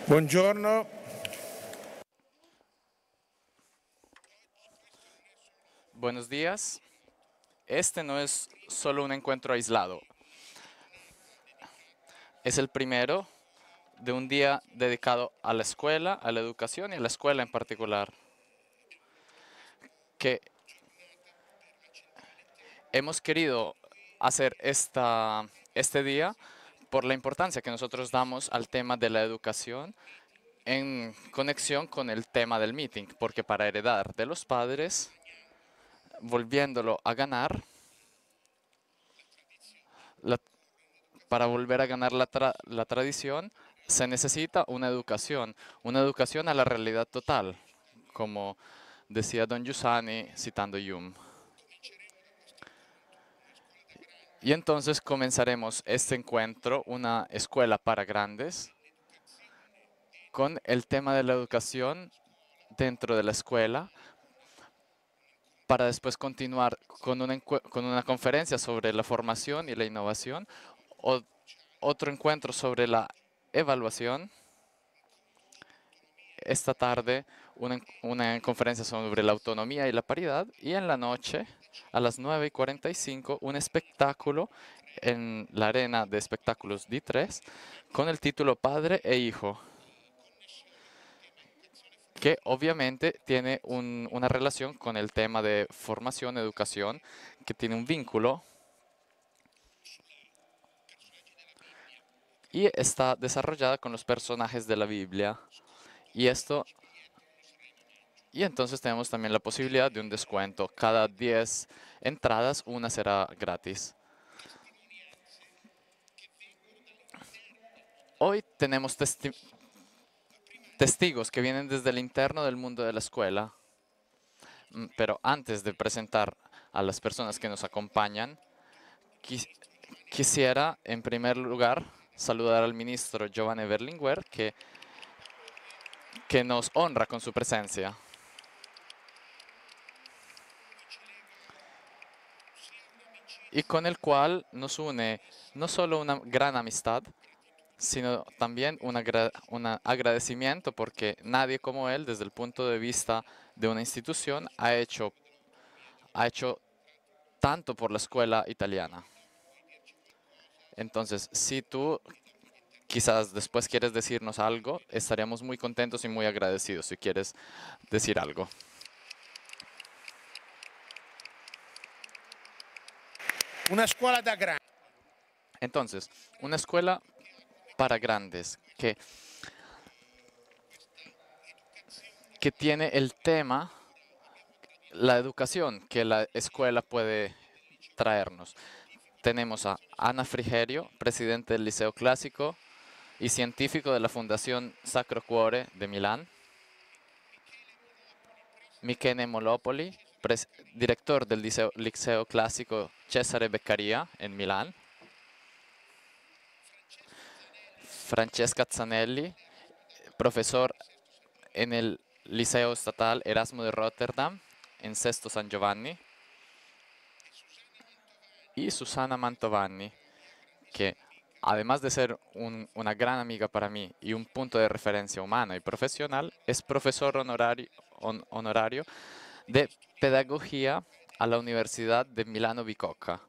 Buongiorno. Buenos días. Este no es solo un encuentro aislado. Es el primero de un día dedicado a la escuela, a la educación y a la escuela en particular. Que hemos querido hacer este día por la importancia que nosotros damos al tema de la educación en conexión con el tema del meeting, porque para heredar de los padres, volviéndolo a ganar, la- para volver a ganar la tradición, se necesita una educación a la realidad total, como decía Don Giussani citando Hume. Y entonces comenzaremos este encuentro, una escuela para grandes, con el tema de la educación dentro de la escuela, para después continuar con una conferencia sobre la formación y la innovación, o otro encuentro sobre la evaluación. Esta tarde una conferencia sobre la autonomía y la paridad, y en la noche a las 9:45 un espectáculo en la arena de espectáculos D3 con el título Padre e Hijo, que obviamente tiene una relación con el tema de formación, educación, que tiene un vínculo y está desarrollada con los personajes de la Biblia. Y Y entonces tenemos también la posibilidad de un descuento. Cada 10 entradas, una será gratis. Hoy tenemos testigos que vienen desde el interno del mundo de la escuela. Pero antes de presentar a las personas que nos acompañan, quisiera en primer lugar saludar al ministro Giovanni Berlinguer, que nos honra con su presencia. Y con el cual nos une no solo una gran amistad, sino también un agradecimiento, porque nadie como él, desde el punto de vista de una institución, ha hecho tanto por la escuela italiana. Entonces, si tú quizás después quieres decirnos algo, estaríamos muy contentos y muy agradecidos si quieres decir algo. Una scuola da grande. Entonces, una escuela para grandes que tiene el tema, la educación que la escuela puede traernos. Tenemos a Ana Frigerio, presidente del Liceo Clásico y científico de la Fundación Sacro Cuore de Milán. Michele Molopoli, director del Liceo Clásico Cesare Beccaria en Milán. Francesca Zanelli, profesor en el Liceo Estatal Erasmo de Rotterdam en Sesto San Giovanni. Y Susana Mantovani, que además de ser una gran amiga para mí y un punto de referencia humano y profesional, es profesor honorario de Pedagogía a la Universidad de Milano Bicocca.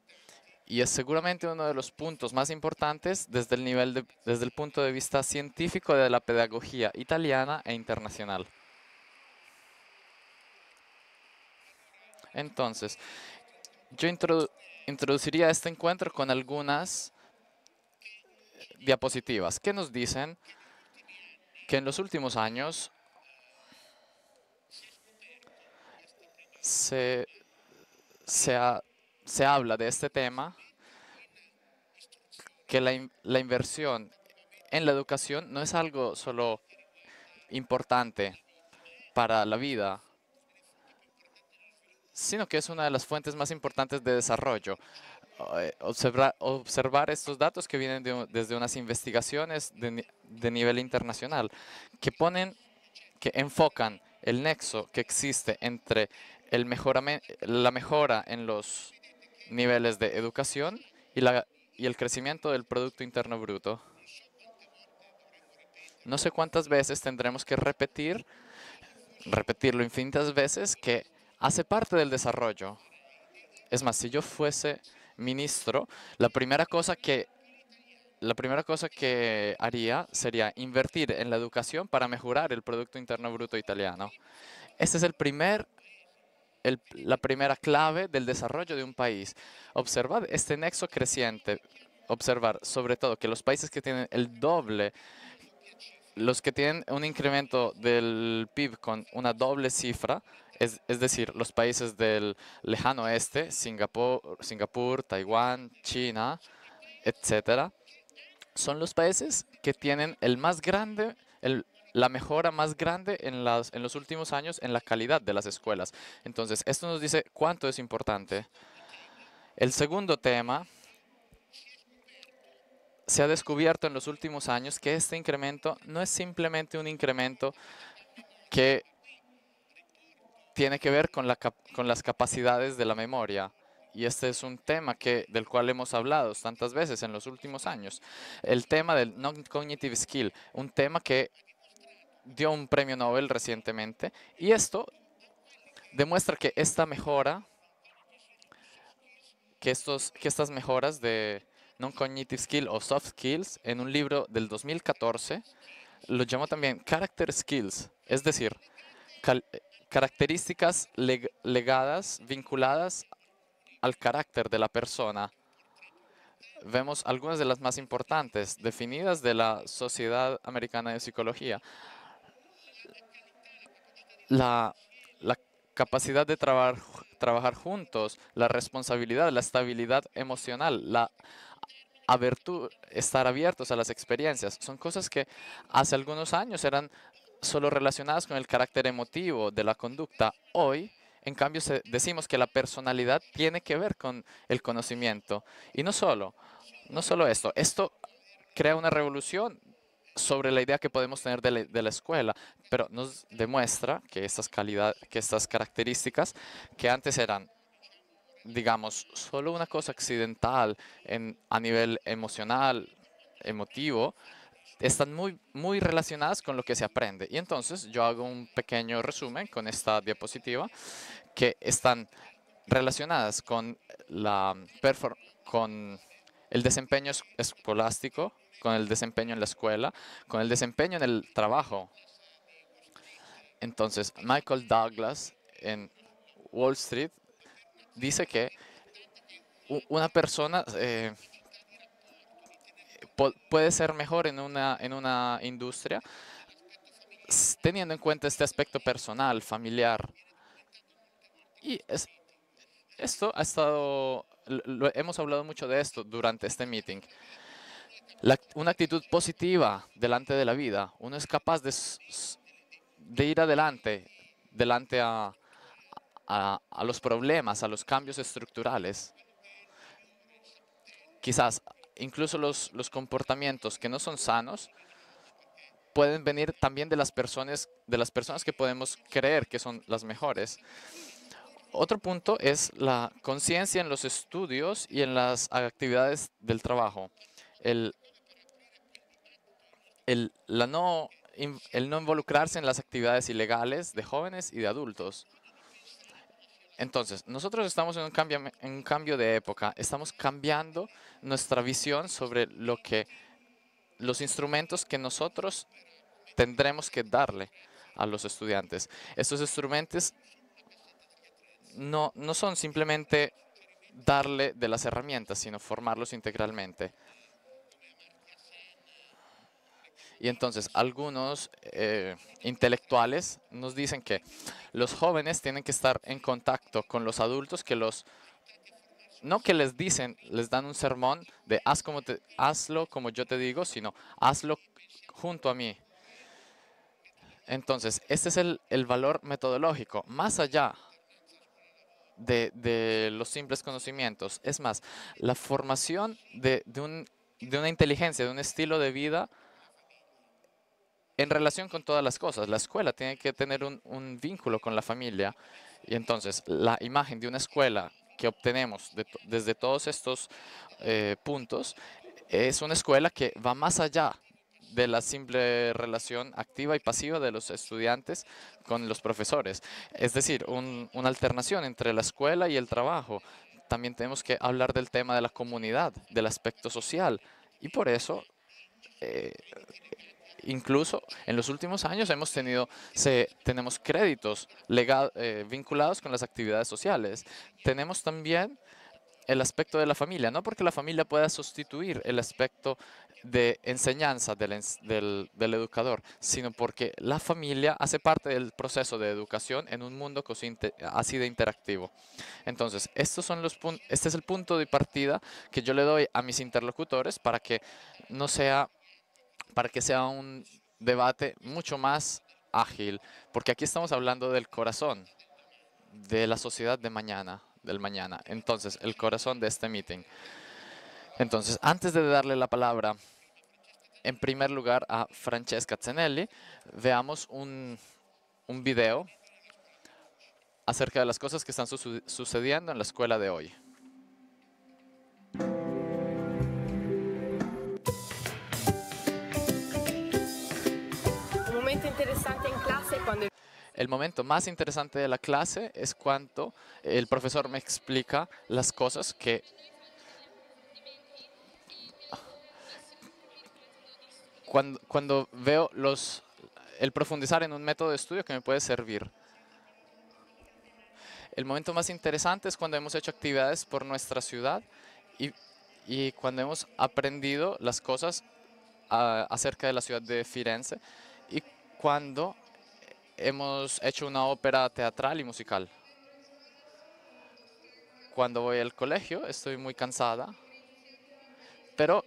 Y es seguramente uno de los puntos más importantes desde el punto de vista científico de la pedagogía italiana e internacional. Entonces, yo introduciría este encuentro con algunas diapositivas que nos dicen que en los últimos años se, se, ha- se habla de este tema, que la inversión en la educación no es algo solo importante para la vida, sino que es una de las fuentes más importantes de desarrollo. Observar estos datos que vienen desde unas investigaciones de nivel internacional, que que enfocan el nexo que existe entre la mejora en los niveles de educación y el crecimiento del Producto Interno Bruto. No sé cuántas veces tendremos que repetirlo infinitas veces, que hace parte del desarrollo. Es más, si yo fuese ministro, la primera cosa que haría sería invertir en la educación para mejorar el Producto Interno Bruto italiano. Este es la primera clave del desarrollo de un país. Observar este nexo creciente, observar sobre todo que los países que tienen el doble, los que tienen un incremento del PIB con una doble cifra, es decir, los países del lejano oeste, Singapur, Taiwán, China, etcétera, son los países que tienen la mejora más grande en los últimos años en la calidad de las escuelas. Entonces, esto nos dice cuánto es importante. El segundo tema, se ha descubierto en los últimos años que este incremento no es simplemente un incremento que tiene que ver con las capacidades de la memoria. Y este es un tema del cual hemos hablado tantas veces en los últimos años. El tema del non-cognitive skill, un tema que dio un premio Nobel recientemente. Y esto demuestra que esta mejora, que estas mejoras de non-cognitive skill o soft skills, en un libro del 2014, lo llamó también character skills, es decir, características legadas, vinculadas al carácter de la persona. Vemos algunas de las más importantes, definidas de la Sociedad Americana de Psicología. La capacidad de trabajar juntos, la responsabilidad, la estabilidad emocional, estar abiertos a las experiencias, son cosas que hace algunos años eran solo relacionadas con el carácter emotivo de la conducta. Hoy, en cambio, decimos que la personalidad tiene que ver con el conocimiento. Y no solo esto crea una revolución sobre la idea que podemos tener de la escuela, pero nos demuestra que que estas características que antes eran, digamos, solo una cosa accidental a nivel emotivo, están muy relacionadas con lo que se aprende. Y entonces yo hago un pequeño resumen con esta diapositiva, que están relacionadas con con el desempeño escolástico, con el desempeño en la escuela, con el desempeño en el trabajo. Entonces, Michael Douglas en Wall Street dice que una persona puede ser mejor en una industria teniendo en cuenta este aspecto personal, familiar. Y esto ha estado, hemos hablado mucho de esto durante este meeting. Una actitud positiva delante de la vida. Uno es capaz de ir delante a los problemas, a los cambios estructurales. Quizás incluso los comportamientos que no son sanos pueden venir también de las personas que podemos creer que son las mejores. Otro punto es la conciencia en los estudios y en las actividades del trabajo. El no involucrarse en las actividades ilegales de jóvenes y de adultos. Entonces, nosotros estamos en un cambio de época. Estamos cambiando nuestra visión sobre los instrumentos que nosotros tendremos que darle a los estudiantes. Estos instrumentos no son simplemente darle de las herramientas, sino formarlos integralmente. Y entonces algunos intelectuales nos dicen que los jóvenes tienen que estar en contacto con los adultos no que les dan un sermón de hazlo como yo te digo, sino hazlo junto a mí. Entonces, este es el valor metodológico, más allá de los simples conocimientos. Es más, la formación de una inteligencia, de un estilo de vida en relación con todas las cosas. La escuela tiene que tener un vínculo con la familia. Y entonces, la imagen de una escuela que obtenemos desde todos estos puntos es una escuela que va más allá de la simple relación activa y pasiva de los estudiantes con los profesores. Es decir, una alternación entre la escuela y el trabajo. También tenemos que hablar del tema de la comunidad, del aspecto social. Y por eso, eh, incluso en los últimos años tenemos créditos vinculados con las actividades sociales. Tenemos también el aspecto de la familia, no porque la familia pueda sustituir el aspecto de enseñanza del educador, sino porque la familia hace parte del proceso de educación en un mundo así de interactivo. Entonces, este es el punto de partida que yo le doy a mis interlocutores no sea, para que sea un debate mucho más ágil, porque aquí estamos hablando del corazón de la sociedad de mañana, del mañana. Entonces, el corazón de este meeting. Entonces, antes de darle la palabra, en primer lugar, a Francesca Zenelli, veamos un video acerca de las cosas que están sucediendo en la escuela de hoy. Un momento interesante en clase cuando El momento más interesante de la clase es cuando el profesor me explica las cosas cuando veo el profundizar en un método de estudio que me puede servir. El momento más interesante es cuando hemos hecho actividades por nuestra ciudad y cuando hemos aprendido las cosas acerca de la ciudad de Firenze y cuando hemos hecho una ópera teatral y musical. Cuando voy al colegio estoy muy cansada, pero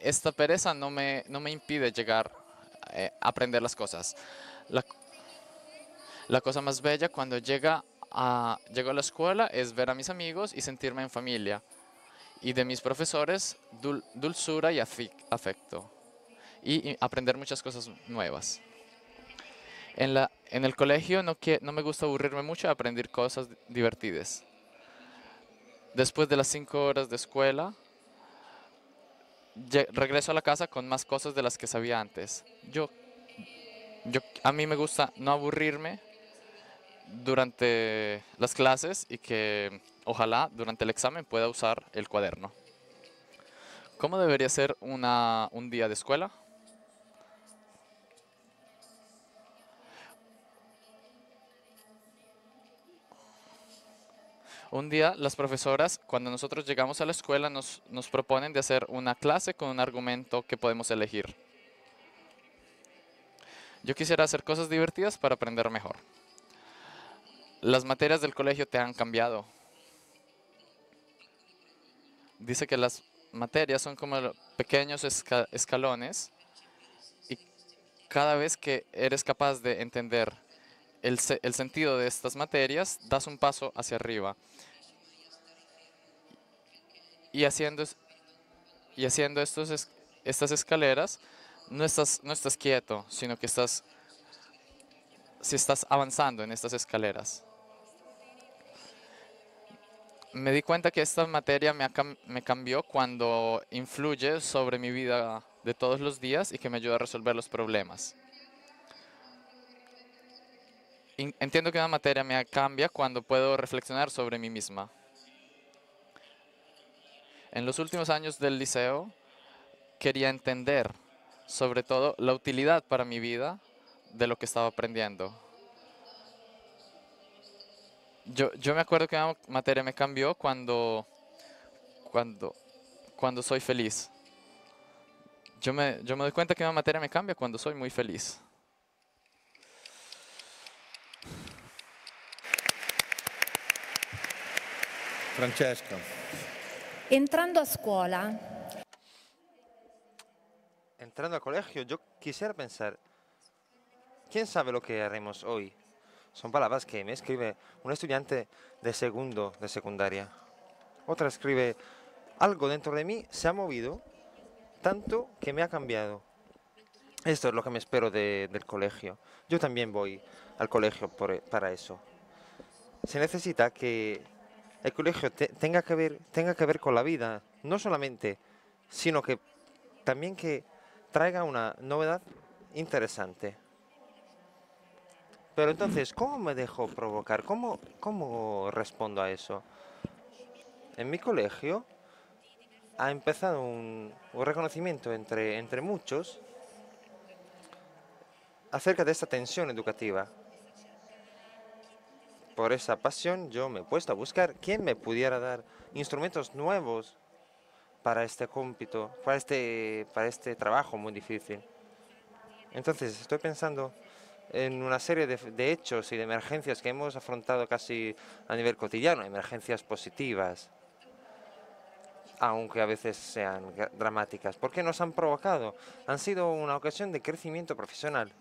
esta pereza no me impide llegar a aprender las cosas. La, la cosa más bella cuando llego a la escuela es ver a mis amigos y sentirme en familia. Y de mis profesores, dulzura y afecto. Y aprender muchas cosas nuevas. En el colegio no me gusta aburrirme mucho de aprender cosas divertidas. Después de las 5 horas de escuela, regreso a la casa con más cosas de las que sabía antes. A mí me gusta no aburrirme durante las clases y que ojalá durante el examen pueda usar el cuaderno. ¿Cómo debería ser un día de escuela? Un día las profesoras, cuando nosotros llegamos a la escuela, nos proponen de hacer una clase con un argumento que podemos elegir. Yo quisiera hacer cosas divertidas para aprender mejor. Las materias del colegio te han cambiado. Dice que las materias son como pequeños escalones y cada vez que eres capaz de entender el sentido de estas materias, das un paso hacia arriba. Y haciendo estas escaleras, no estás quieto, sino que estás avanzando en estas escaleras. Me di cuenta que esta materia me cambió cuando influye sobre mi vida de todos los días y que me ayuda a resolver los problemas. Entiendo que una materia me cambia cuando puedo reflexionar sobre mí misma. En los últimos años del liceo quería entender, sobre todo, la utilidad para mi vida de lo que estaba aprendiendo. Yo me acuerdo que una materia me cambió cuando soy feliz. Yo me doy cuenta que una materia me cambia cuando soy muy feliz. Francesca. Entrando a scuola, Entrando al colegio, yo quisiera pensar, ¿quién sabe lo que haremos hoy? Son palabras que me escribe un estudiante de segundo de secundaria. Otra escribe, algo dentro de mí se ha movido tanto que me ha cambiado. Esto es lo que me espero del colegio. Yo también voy al colegio para eso. Se necesita que el colegio tenga que ver con la vida, no solamente, sino que también que traiga una novedad interesante. Pero entonces, ¿cómo me dejo provocar? ¿Cómo respondo a eso? En mi colegio ha empezado un reconocimiento entre muchos acerca de esta tensión educativa. Por esa pasión yo me he puesto a buscar quién me pudiera dar instrumentos nuevos para este cómpito, para este trabajo muy difícil. Entonces estoy pensando en una serie de hechos y de emergencias que hemos afrontado casi a nivel cotidiano, emergencias positivas, aunque a veces sean dramáticas, porque nos han provocado, han sido una ocasión de crecimiento profesional.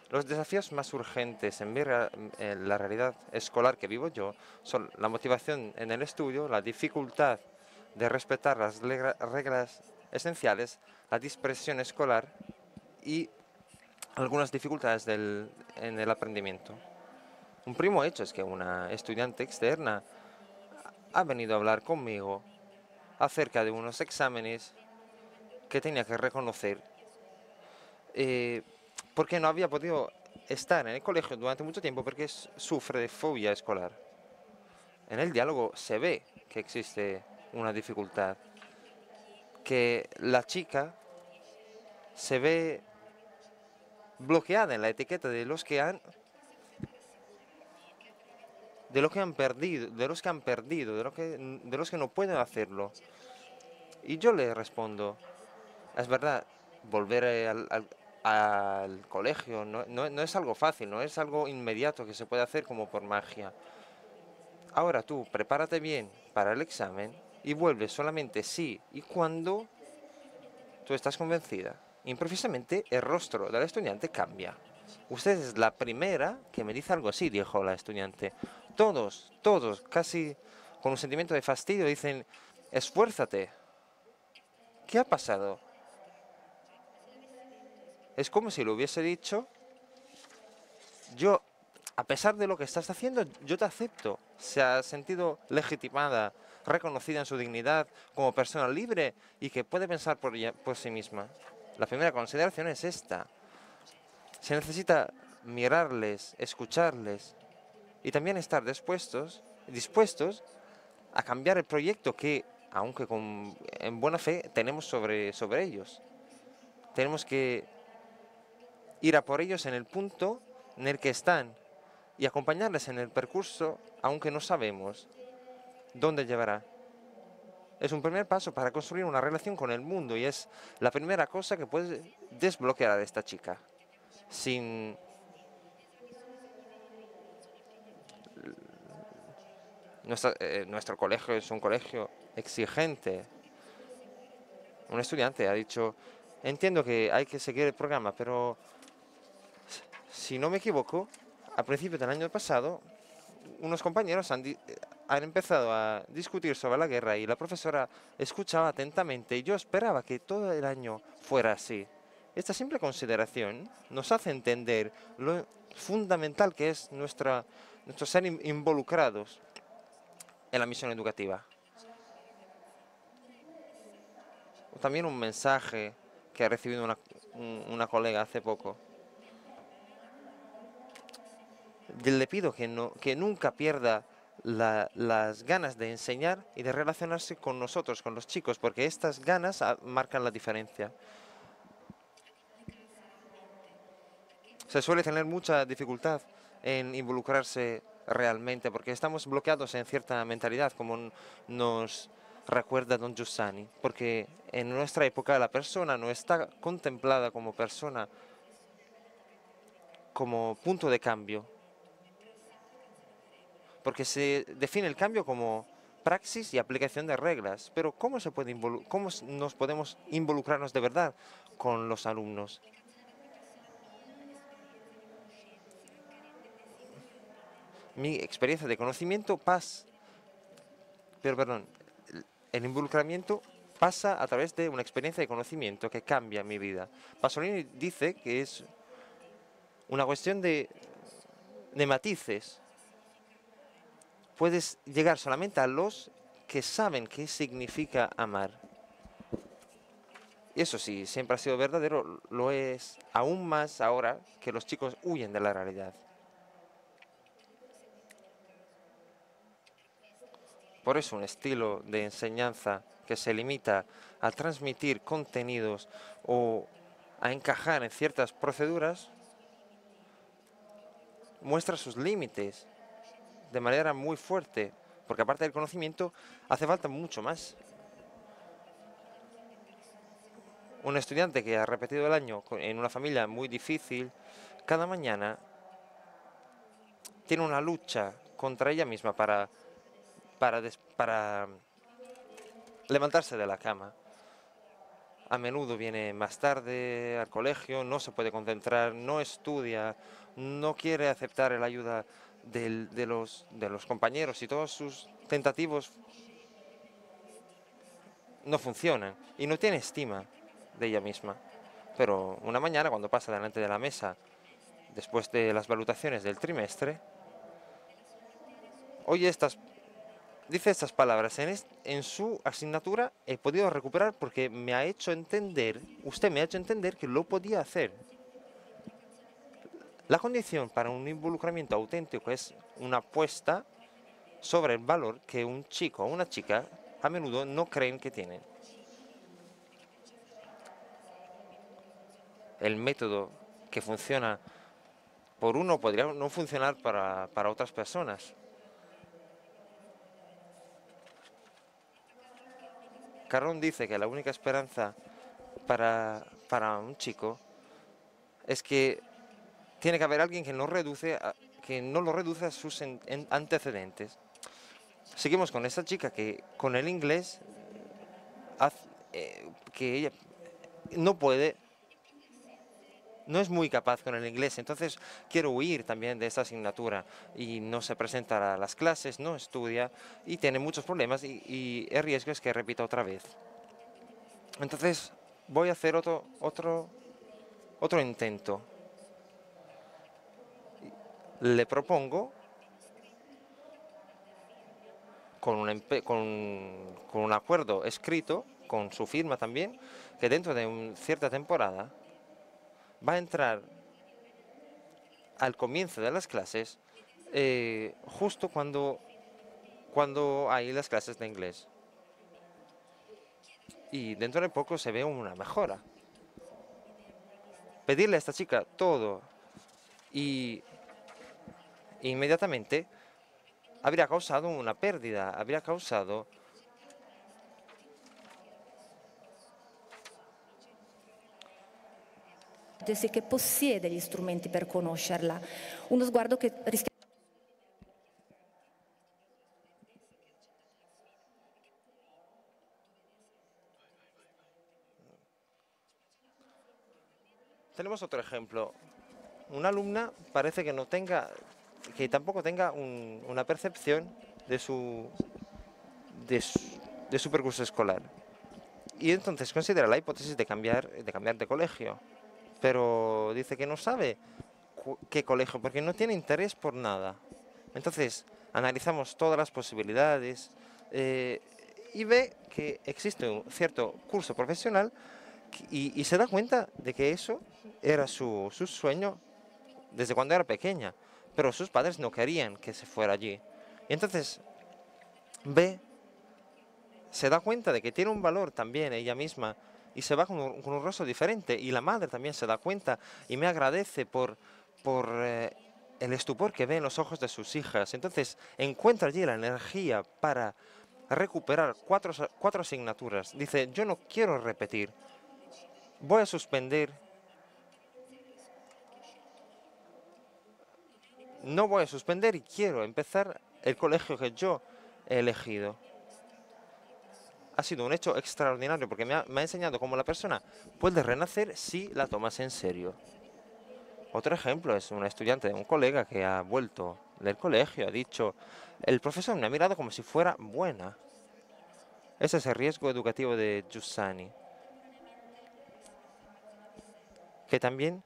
Los desafíos más urgentes en la realidad escolar que vivo yo son la motivación en el estudio, la dificultad de respetar las reglas esenciales, la dispersión escolar y algunas dificultades en el aprendimiento. Un primo hecho es que una estudiante externa ha venido a hablar conmigo acerca de unos exámenes que tenía que reconocer porque no había podido estar en el colegio durante mucho tiempo porque sufre de fobia escolar. En el diálogo se ve que existe una dificultad, que la chica se ve bloqueada en la etiqueta de los que han perdido, de los que no pueden hacerlo. Y yo le respondo, es verdad, volver al colegio no es algo fácil, no es algo inmediato que se puede hacer como por magia. Ahora tú prepárate bien para el examen y vuelve solamente si y cuando tú estás convencida. Imprecisamente el rostro del estudiante cambia. Usted es la primera que me dice algo así, dijo la estudiante. Todos, casi con un sentimiento de fastidio, dicen, esfuérzate. ¿Qué ha pasado? Es como si lo hubiese dicho, yo, a pesar de lo que estás haciendo, yo te acepto. Se ha sentido legitimada, reconocida en su dignidad como persona libre y que puede pensar por sí misma. La primera consideración es esta. Se necesita mirarles, escucharles y también estar dispuestos a cambiar el proyecto que, aunque en buena fe, tenemos sobre ellos. Tenemos que ir a por ellos en el punto en el que están y acompañarles en el percurso, aunque no sabemos dónde llevará. Es un primer paso para construir una relación con el mundo y es la primera cosa que puede desbloquear a esta chica. Nuestro colegio es un colegio exigente. Un estudiante ha dicho, entiendo que hay que seguir el programa, pero si no me equivoco, a principios del año pasado, unos compañeros han empezado a discutir sobre la guerra y la profesora escuchaba atentamente y yo esperaba que todo el año fuera así. Esta simple consideración nos hace entender lo fundamental que es nuestro ser involucrados en la misión educativa. También un mensaje que ha recibido una colega hace poco. Le pido que nunca pierda las ganas de enseñar y de relacionarse con nosotros, con los chicos, porque estas ganas marcan la diferencia. Se suele tener mucha dificultad en involucrarse realmente, porque estamos bloqueados en cierta mentalidad, como nos recuerda Don Giussani, porque en nuestra época la persona no está contemplada como persona, como punto de cambio, porque se define el cambio como praxis y aplicación de reglas, pero ¿cómo nos podemos involucrarnos de verdad con los alumnos? Mi experiencia de conocimiento el involucramiento pasa a través de una experiencia de conocimiento que cambia mi vida. Pasolini dice que es una cuestión de matices. Puedes llegar solamente a los que saben qué significa amar. Y eso sí, siempre ha sido verdadero, lo es aún más ahora que los chicos huyen de la realidad. Por eso un estilo de enseñanza que se limita a transmitir contenidos o a encajar en ciertas proceduras muestra sus límites de manera muy fuerte, porque aparte del conocimiento hace falta mucho más. Un estudiante que ha repetido el año en una familia muy difícil, cada mañana tiene una lucha contra ella misma para levantarse de la cama. A menudo viene más tarde al colegio, no se puede concentrar, no estudia, no quiere aceptar la ayuda de los compañeros y todos sus tentativos no funcionan y no tiene estima de ella misma. Pero una mañana, cuando pasa delante de la mesa, después de las valutaciones del trimestre, dice estas palabras: en su asignatura he podido recuperar porque usted me ha hecho entender que lo podía hacer. La condición para un involucramiento auténtico es una apuesta sobre el valor que un chico o una chica a menudo no creen que tienen. El método que funciona por uno podría no funcionar para otras personas. Carrón dice que la única esperanza para un chico es que tiene que haber alguien que no lo reduce a sus antecedentes. Seguimos con esta chica que con el inglés que ella no es muy capaz con el inglés, entonces quiere huir también de esa asignatura y no se presenta a las clases, no estudia y tiene muchos problemas y el riesgo es que repita otra vez. Entonces voy a hacer otro intento. Le propongo con un acuerdo escrito, con su firma también, que dentro de una cierta temporada va a entrar al comienzo de las clases, justo cuando hay las clases de inglés. Y dentro de poco se ve una mejora. Pedirle a esta chica todo y inmediatamente habría causado una pérdida, habría causado che possiede gli strumenti per conoscerla. Uno sguardo che rischia. Tenemos otro ejemplo. Una alumna parece que tampoco tenga una percepción de su percurso escolar. Y entonces considera la hipótesis de cambiar de colegio. Pero dice que no sabe qué colegio, porque no tiene interés por nada. Entonces analizamos todas las posibilidades y ve que existe un cierto curso profesional y se da cuenta de que eso era su sueño desde cuando era pequeña, pero sus padres no querían que se fuera allí. Y entonces se da cuenta de que tiene un valor también ella misma y se va con un rostro diferente. Y la madre también se da cuenta y me agradece por el estupor que ve en los ojos de sus hijas. Entonces encuentra allí la energía para recuperar cuatro asignaturas. Dice: yo no quiero repetir, voy a suspender. No voy a suspender y quiero empezar el colegio que yo he elegido. Ha sido un hecho extraordinario porque me ha enseñado cómo la persona puede renacer si la tomas en serio. Otro ejemplo es una estudiante de un colega que ha vuelto del colegio, ha dicho: el profesor me ha mirado como si fuera buena. Ese es el riesgo educativo de Giussani, que también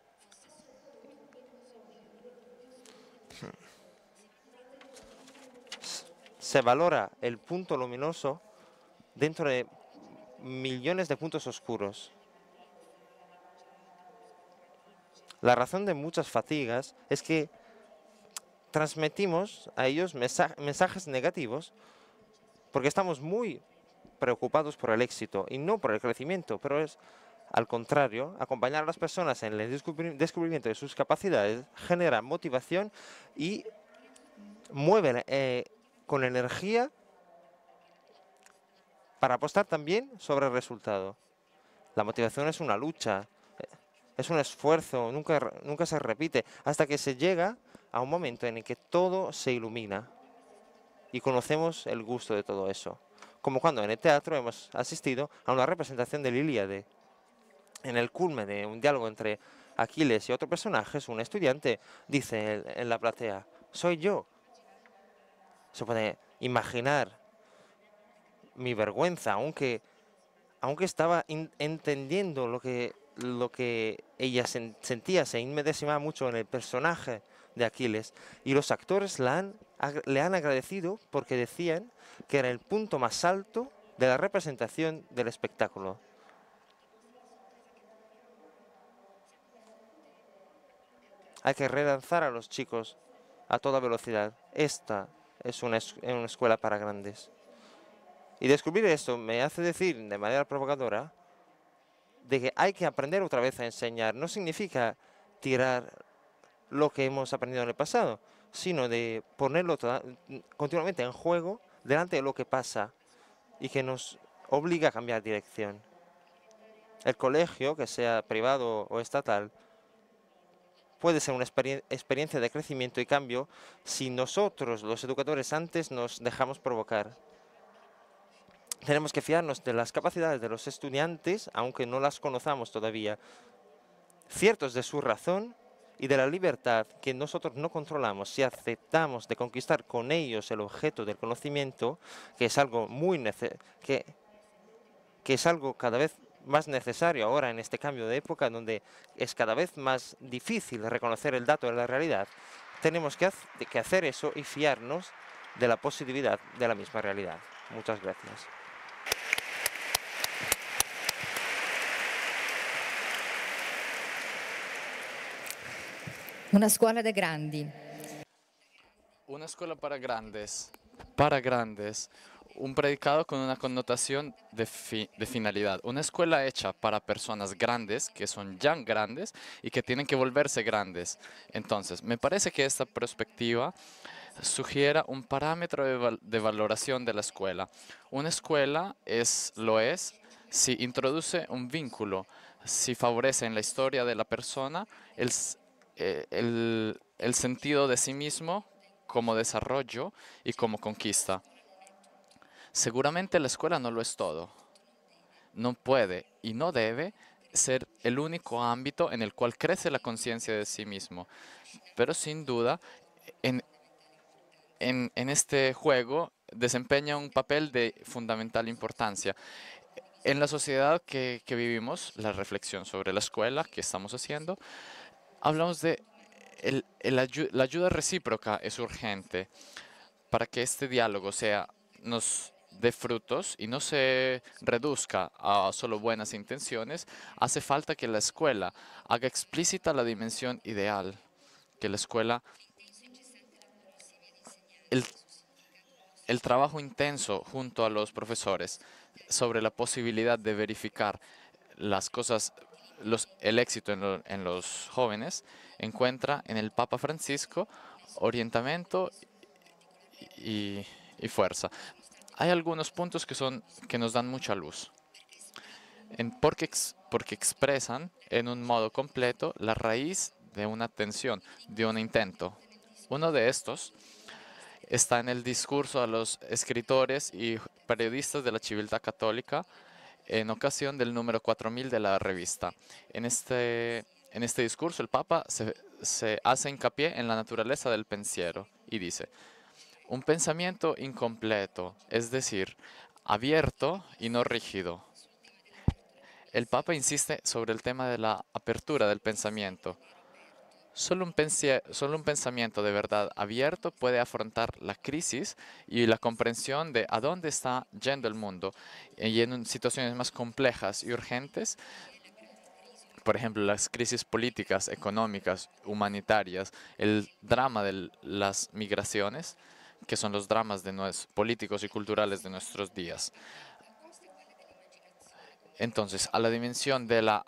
se valora el punto luminoso dentro de millones de puntos oscuros. La razón de muchas fatigas es que transmitimos a ellos mensajes negativos porque estamos muy preocupados por el éxito y no por el crecimiento, pero es al contrario, acompañar a las personas en el descubrimiento de sus capacidades genera motivación y mueve con energía para apostar también sobre el resultado. La motivación es una lucha, es un esfuerzo, nunca se repite, hasta que se llega a un momento en el que todo se ilumina y conocemos el gusto de todo eso. Como cuando en el teatro hemos asistido a una representación del Ilíade. En el culmen de un diálogo entre Aquiles y otro personaje, un estudiante dice en la platea, soy yo. Se puede imaginar mi vergüenza, aunque estaba entendiendo lo que ella sentía, se inmedecimaba mucho en el personaje de Aquiles. Y los actores le han agradecido porque decían que era el punto más alto de la representación del espectáculo. Hay que relanzar a los chicos a toda velocidad. Esta es una escuela para grandes. Y descubrir esto me hace decir de manera provocadora de que hay que aprender otra vez a enseñar. No significa tirar lo que hemos aprendido en el pasado, sino de ponerlo continuamente en juego delante de lo que pasa y que nos obliga a cambiar dirección. El colegio, que sea privado o estatal, puede ser una experiencia de crecimiento y cambio si nosotros, los educadores, antes nos dejamos provocar. Tenemos que fiarnos de las capacidades de los estudiantes, aunque no las conozcamos todavía, ciertos de su razón y de la libertad que nosotros no controlamos. Si aceptamos de conquistar con ellos el objeto del conocimiento, que es algo que es algo cada vez más necesario ahora en este cambio de época, donde es cada vez más difícil reconocer el dato de la realidad, tenemos que hacer eso y fiarnos de la positividad de la misma realidad. Muchas gracias. Una scuola de grandi. Una escuela para grandes, un predicado con una connotación de finalidad. Una escuela hecha para personas grandes, que son ya grandes y que tienen que volverse grandes. Entonces, me parece que esta perspectiva sugiera un parámetro de valoración de la escuela. Una escuela lo es si introduce un vínculo, si favorece en la historia de la persona el sentido de sí mismo como desarrollo y como conquista. Seguramente la escuela no lo es todo. No puede y no debe ser el único ámbito en el cual crece la conciencia de sí mismo. Pero sin duda, en este juego desempeña un papel de fundamental importancia. En la sociedad que vivimos, la reflexión sobre la escuela que estamos haciendo, hablamos de la ayuda recíproca es urgente para que este diálogo nos dé frutos y no se reduzca a solo buenas intenciones. Hace falta que la escuela haga explícita la dimensión ideal, que la escuela, el trabajo intenso junto a los profesores sobre la posibilidad de verificar las cosas, el éxito en los jóvenes, encuentra en el Papa Francisco orientamiento y fuerza. Hay algunos puntos que nos dan mucha luz, porque expresan en un modo completo la raíz de una tensión, de un intento. Uno de estos está en el discurso a los escritores y periodistas de la Civiltà Católica en ocasión del número 4000 de la revista. En este discurso el Papa se hace hincapié en la naturaleza del pensiero y dice: un pensamiento incompleto, es decir, abierto y no rígido. El Papa insiste sobre el tema de la apertura del pensamiento. Solo un pensamiento de verdad abierto puede afrontar la crisis y la comprensión de a dónde está yendo el mundo. Y en situaciones más complejas y urgentes, Por ejemplo, las crisis políticas, económicas, humanitarias, el drama de las migraciones, que son los dramas de políticos y culturales de nuestros días. Entonces, a la dimensión de la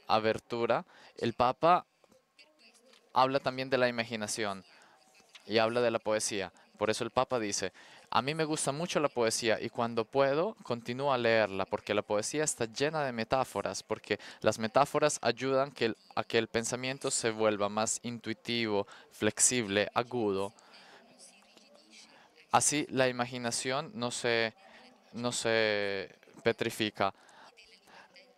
abertura, el Papa habla también de la imaginación y habla de la poesía. Por eso el Papa dice, a mí me gusta mucho la poesía y cuando puedo continúo a leerla porque la poesía está llena de metáforas, porque las metáforas ayudan a que el pensamiento se vuelva más intuitivo, flexible, agudo. Así la imaginación no se petrifica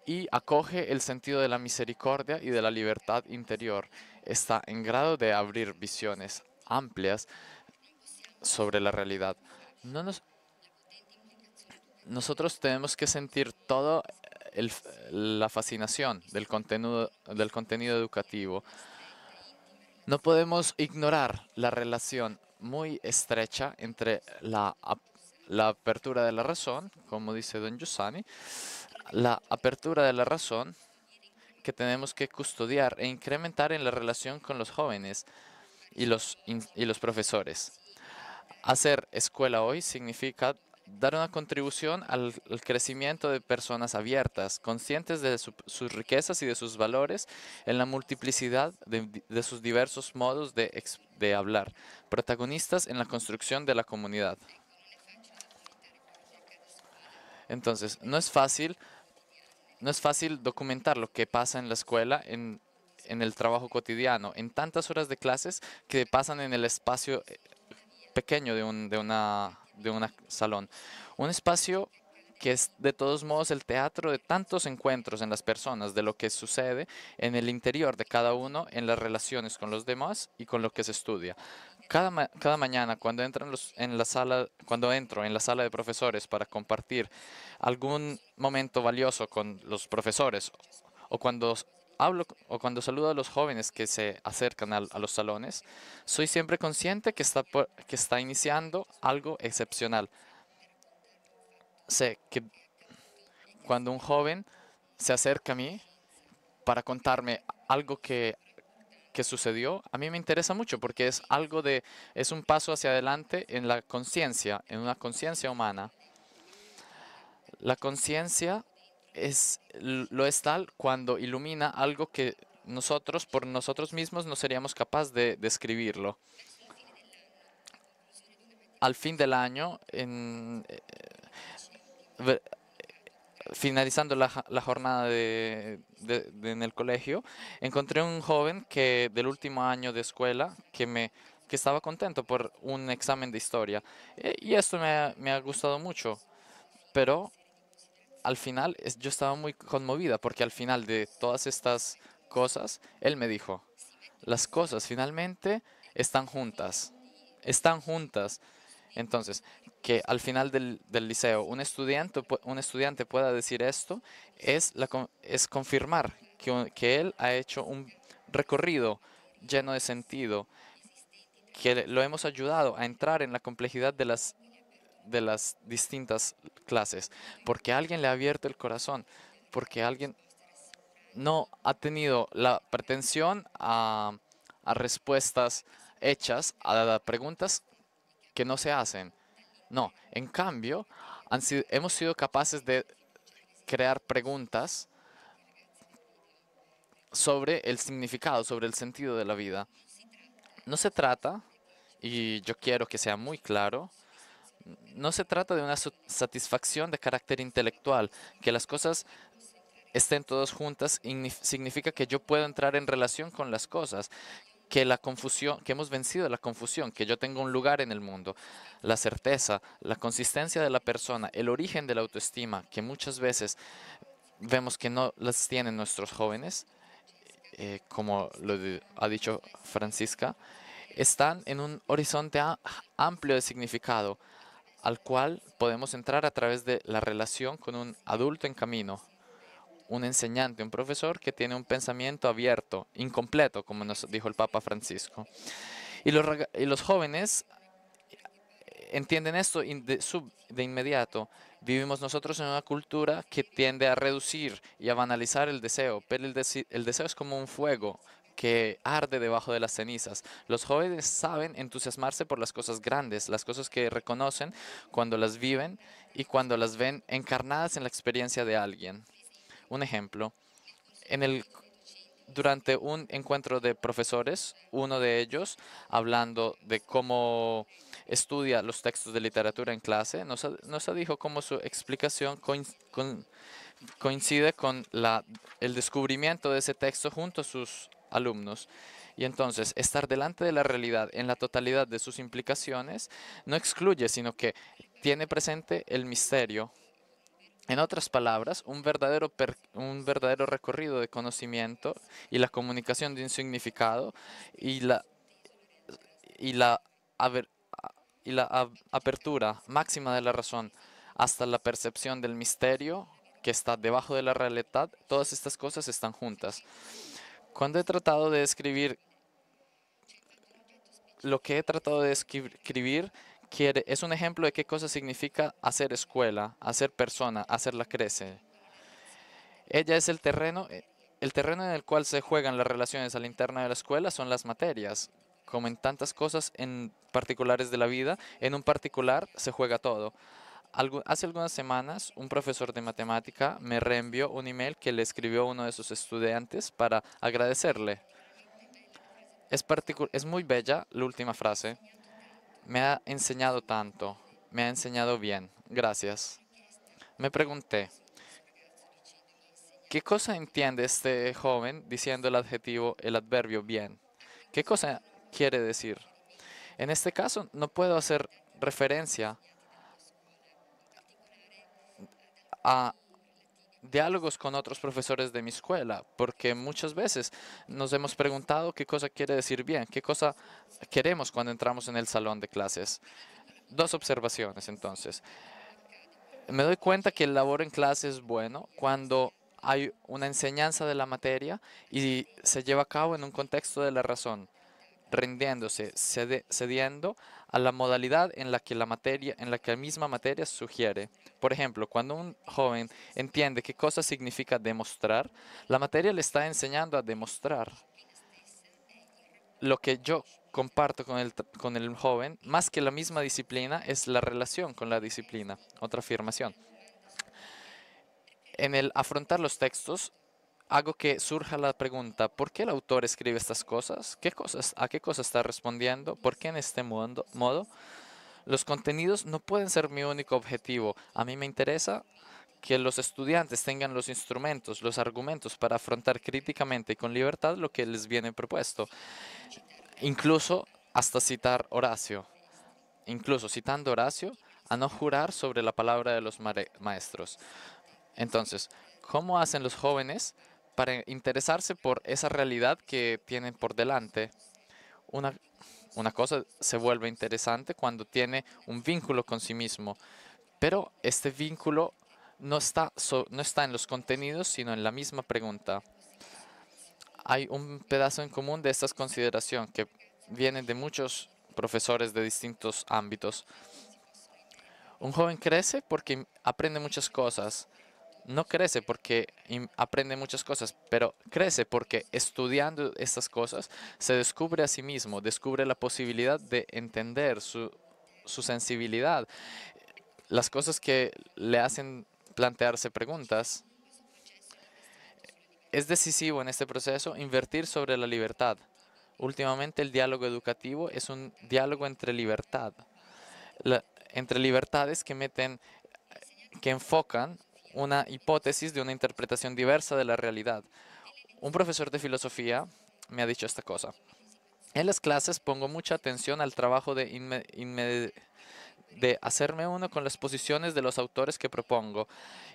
y acoge el sentido de la misericordia y de la libertad interior. Está en grado de abrir visiones amplias sobre la realidad. No nos- Nosotros tenemos que sentir todo la fascinación del contenido educativo. No podemos ignorar la relación muy estrecha entre la apertura de la razón, como dice don Giussani, la apertura de la razón que tenemos que custodiar e incrementar en la relación con los jóvenes y los profesores. Hacer escuela hoy significa dar una contribución al crecimiento de personas abiertas, conscientes de sus riquezas y de sus valores en la multiplicidad de sus diversos modos de hablar, protagonistas en la construcción de la comunidad. Entonces, no es fácil documentar lo que pasa en la escuela, en el trabajo cotidiano, en tantas horas de clases que pasan en el espacio pequeño de una salón. Un espacio que es de todos modos el teatro de tantos encuentros en las personas, de lo que sucede en el interior de cada uno, en las relaciones con los demás y con lo que se estudia. Cada mañana cuando cuando entro en la sala de profesores para compartir algún momento valioso con los profesores o o cuando saludo a los jóvenes que se acercan a los salones, soy siempre consciente que está iniciando algo excepcional. Sé que cuando un joven se acerca a mí para contarme algo que sucedió, a mí me interesa mucho porque es un paso hacia adelante en la conciencia, en una conciencia humana. La conciencia lo es tal cuando ilumina algo que nosotros, por nosotros mismos, no seríamos capaces de describirlo. Al fin del año, ve- finalizando la jornada en el colegio, encontré un joven del último año de escuela que estaba contento por un examen de historia. Y esto me ha gustado mucho, pero al final yo estaba muy conmovida porque al final de todas estas cosas, él me dijo, las cosas finalmente están juntas, están juntas. Entonces, que al final del liceo un estudiante pueda decir esto es confirmar que él ha hecho un recorrido lleno de sentido, que lo hemos ayudado a entrar en la complejidad de las distintas clases, porque alguien le ha abierto el corazón, porque alguien no ha tenido la pretensión a respuestas hechas a preguntas que no se hacen. No, en cambio, hemos sido capaces de crear preguntas sobre el significado, sobre el sentido de la vida. No se trata, y yo quiero que sea muy claro, no se trata de una satisfacción de carácter intelectual, que las cosas estén todas juntas significa que yo puedo entrar en relación con las cosas, que la confusión, que hemos vencido la confusión, que yo tengo un lugar en el mundo, la certeza, la consistencia de la persona, el origen de la autoestima, que muchas veces vemos que no las tienen nuestros jóvenes, como ha dicho Francisca, están en un horizonte amplio de significado al cual podemos entrar a través de la relación con un adulto en camino, un enseñante, un profesor que tiene un pensamiento abierto, incompleto, como nos dijo el Papa Francisco. Y los jóvenes entienden esto de inmediato, Vivimos nosotros en una cultura que tiende a reducir y a banalizar el deseo, pero el deseo es como un fuego que arde debajo de las cenizas. Los jóvenes saben entusiasmarse por las cosas grandes, las cosas que reconocen cuando las viven y cuando las ven encarnadas en la experiencia de alguien. Un ejemplo, en el durante un encuentro de profesores, uno de ellos, hablando de cómo estudia los textos de literatura en clase, nos dijo cómo su explicación coincide con el descubrimiento de ese texto junto a sus alumnos. Y entonces, estar delante de la realidad en la totalidad de sus implicaciones no excluye, sino que tiene presente el misterio. En otras palabras, un verdadero recorrido de conocimiento y la comunicación de un significado y y la, aver- apertura máxima de la razón hasta la percepción del misterio que está debajo de la realidad, todas estas cosas están juntas. Cuando he tratado de escribir lo que he tratado de escribir es un ejemplo de qué cosa significa hacer escuela, hacer persona, hacerla crecer. Ella es el terreno en el cual se juegan las relaciones a la interna de la escuela son las materias. Como en tantas cosas en particulares de la vida, en un particular se juega todo. Hace algunas semanas, un profesor de matemática me reenvió un email que le escribió uno de sus estudiantes para agradecerle. Es muy bella la última frase. Me ha enseñado tanto, me ha enseñado bien, gracias. Me pregunté, ¿qué cosa entiende este joven diciendo el adverbio bien? ¿Qué cosa quiere decir? En este caso, no puedo hacer referencia a diálogos con otros profesores de mi escuela, porque muchas veces nos hemos preguntado qué cosa quiere decir bien, qué cosa queremos cuando entramos en el salón de clases. Dos observaciones, entonces. Me doy cuenta que el labor en clase es bueno cuando hay una enseñanza de la materia y se lleva a cabo en un contexto de la razón, rindiéndose, cediendo a la modalidad en la que la misma materia sugiere. Por ejemplo, cuando un joven entiende qué cosa significa demostrar, la materia le está enseñando a demostrar. Lo que yo comparto con el joven, más que la misma disciplina, es la relación con la disciplina. Otra afirmación. En el afrontar los textos, hago que surja la pregunta, ¿por qué el autor escribe estas cosas? ¿A qué cosas está respondiendo? ¿Por qué en este modo? Los contenidos no pueden ser mi único objetivo. A mí me interesa que los estudiantes tengan los instrumentos, los argumentos para afrontar críticamente y con libertad lo que les viene propuesto. Incluso hasta citar Horacio. Incluso citando Horacio, a no jurar sobre la palabra de los maestros. Entonces, ¿cómo hacen los jóvenes para interesarse por esa realidad que tienen por delante? Una, una cosa se vuelve interesante cuando tiene un vínculo con sí mismo, pero este vínculo no está en los contenidos, sino en la misma pregunta. Hay un pedazo en común de estas consideraciones que vienen de muchos profesores de distintos ámbitos. Un joven crece porque aprende muchas cosas. No crece porque aprende muchas cosas, pero crece porque estudiando estas cosas se descubre a sí mismo, descubre la posibilidad de entender su sensibilidad, las cosas que le hacen plantearse preguntas. Es decisivo en este proceso invertir sobre la libertad. Últimamente el diálogo educativo es un diálogo entre entre libertades que enfocan una hipótesis de una interpretación diversa de la realidad. Un profesor de filosofía me ha dicho esta cosa. En las clases pongo mucha atención al trabajo de hacerme uno con las posiciones de los autores que propongo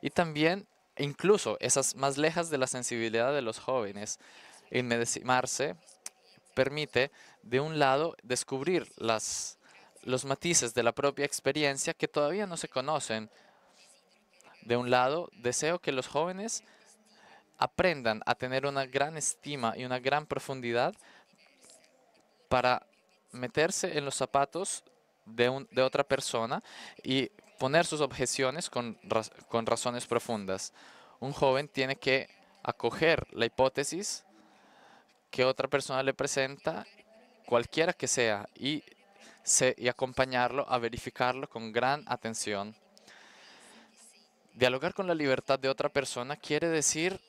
y también incluso esas más lejas de la sensibilidad de los jóvenes. Inmedimarse permite, de un lado, descubrir los matices de la propia experiencia que todavía no se conocen. De un lado, deseo que los jóvenes aprendan a tener una gran estima y una gran profundidad para meterse en los zapatos de otra persona y poner sus objeciones con razones profundas. Un joven tiene que acoger la hipótesis que otra persona le presenta, cualquiera que sea, y acompañarlo a verificarlo con gran atención. Dialogar con la libertad de otra persona quiere decir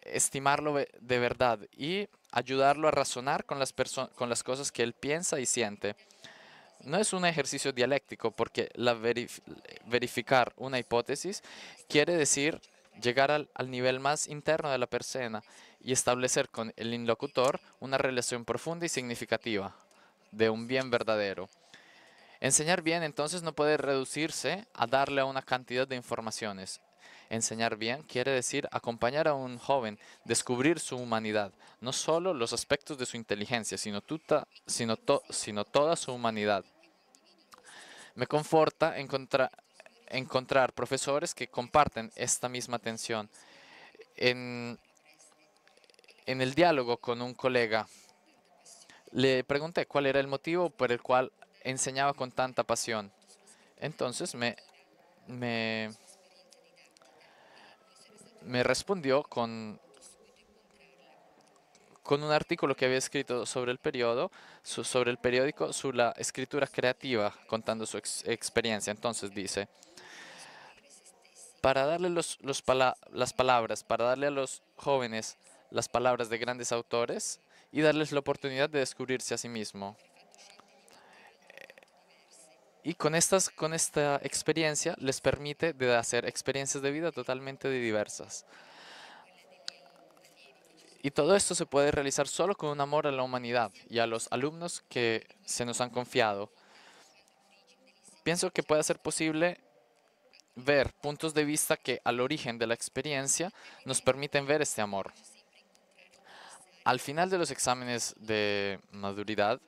estimarlo de verdad y ayudarlo a razonar con las cosas que él piensa y siente. No es un ejercicio dialéctico porque verificar una hipótesis quiere decir llegar al nivel más interno de la persona y establecer con el interlocutor una relación profunda y significativa de un bien verdadero. Enseñar bien entonces no puede reducirse a darle a una cantidad de informaciones. Enseñar bien quiere decir acompañar a un joven, descubrir su humanidad, no solo los aspectos de su inteligencia, sino toda su humanidad. Me conforta encontrar profesores que comparten esta misma atención. En el diálogo con un colega, le pregunté cuál era el motivo por el cual enseñaba con tanta pasión. Entonces me respondió con un artículo que había escrito sobre el sobre el periódico, sobre la escritura creativa, contando su experiencia. Entonces dice, para darle las palabras, para darle a los jóvenes las palabras de grandes autores y darles la oportunidad de descubrirse a sí mismo. Y con esta experiencia les permite de hacer experiencias de vida totalmente diversas. Y todo esto se puede realizar solo con un amor a la humanidad y a los alumnos que se nos han confiado. Pienso que puede ser posible ver puntos de vista que al origen de la experiencia nos permiten ver este amor. Al final de los exámenes de maduridad,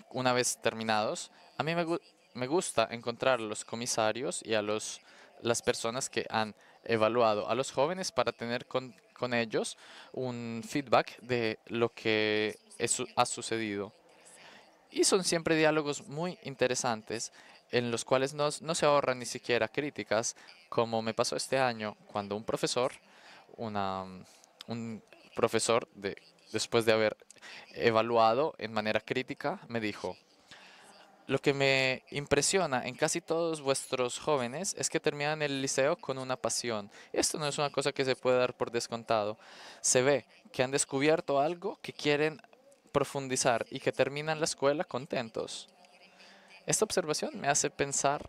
una vez terminados, a mí me gusta encontrar a los comisarios y a las personas que han evaluado a los jóvenes para tener con ellos un feedback de lo que ha sucedido. Y son siempre diálogos muy interesantes en los cuales no se ahorran ni siquiera críticas, como me pasó este año cuando un profesor, después de haber evaluado en manera crítica, me dijo: lo que me impresiona en casi todos vuestros jóvenes es que terminan el liceo con una pasión. Esto no es una cosa que se puede dar por descontado. Se ve que han descubierto algo que quieren profundizar y que terminan la escuela contentos. Esta observación me hace pensar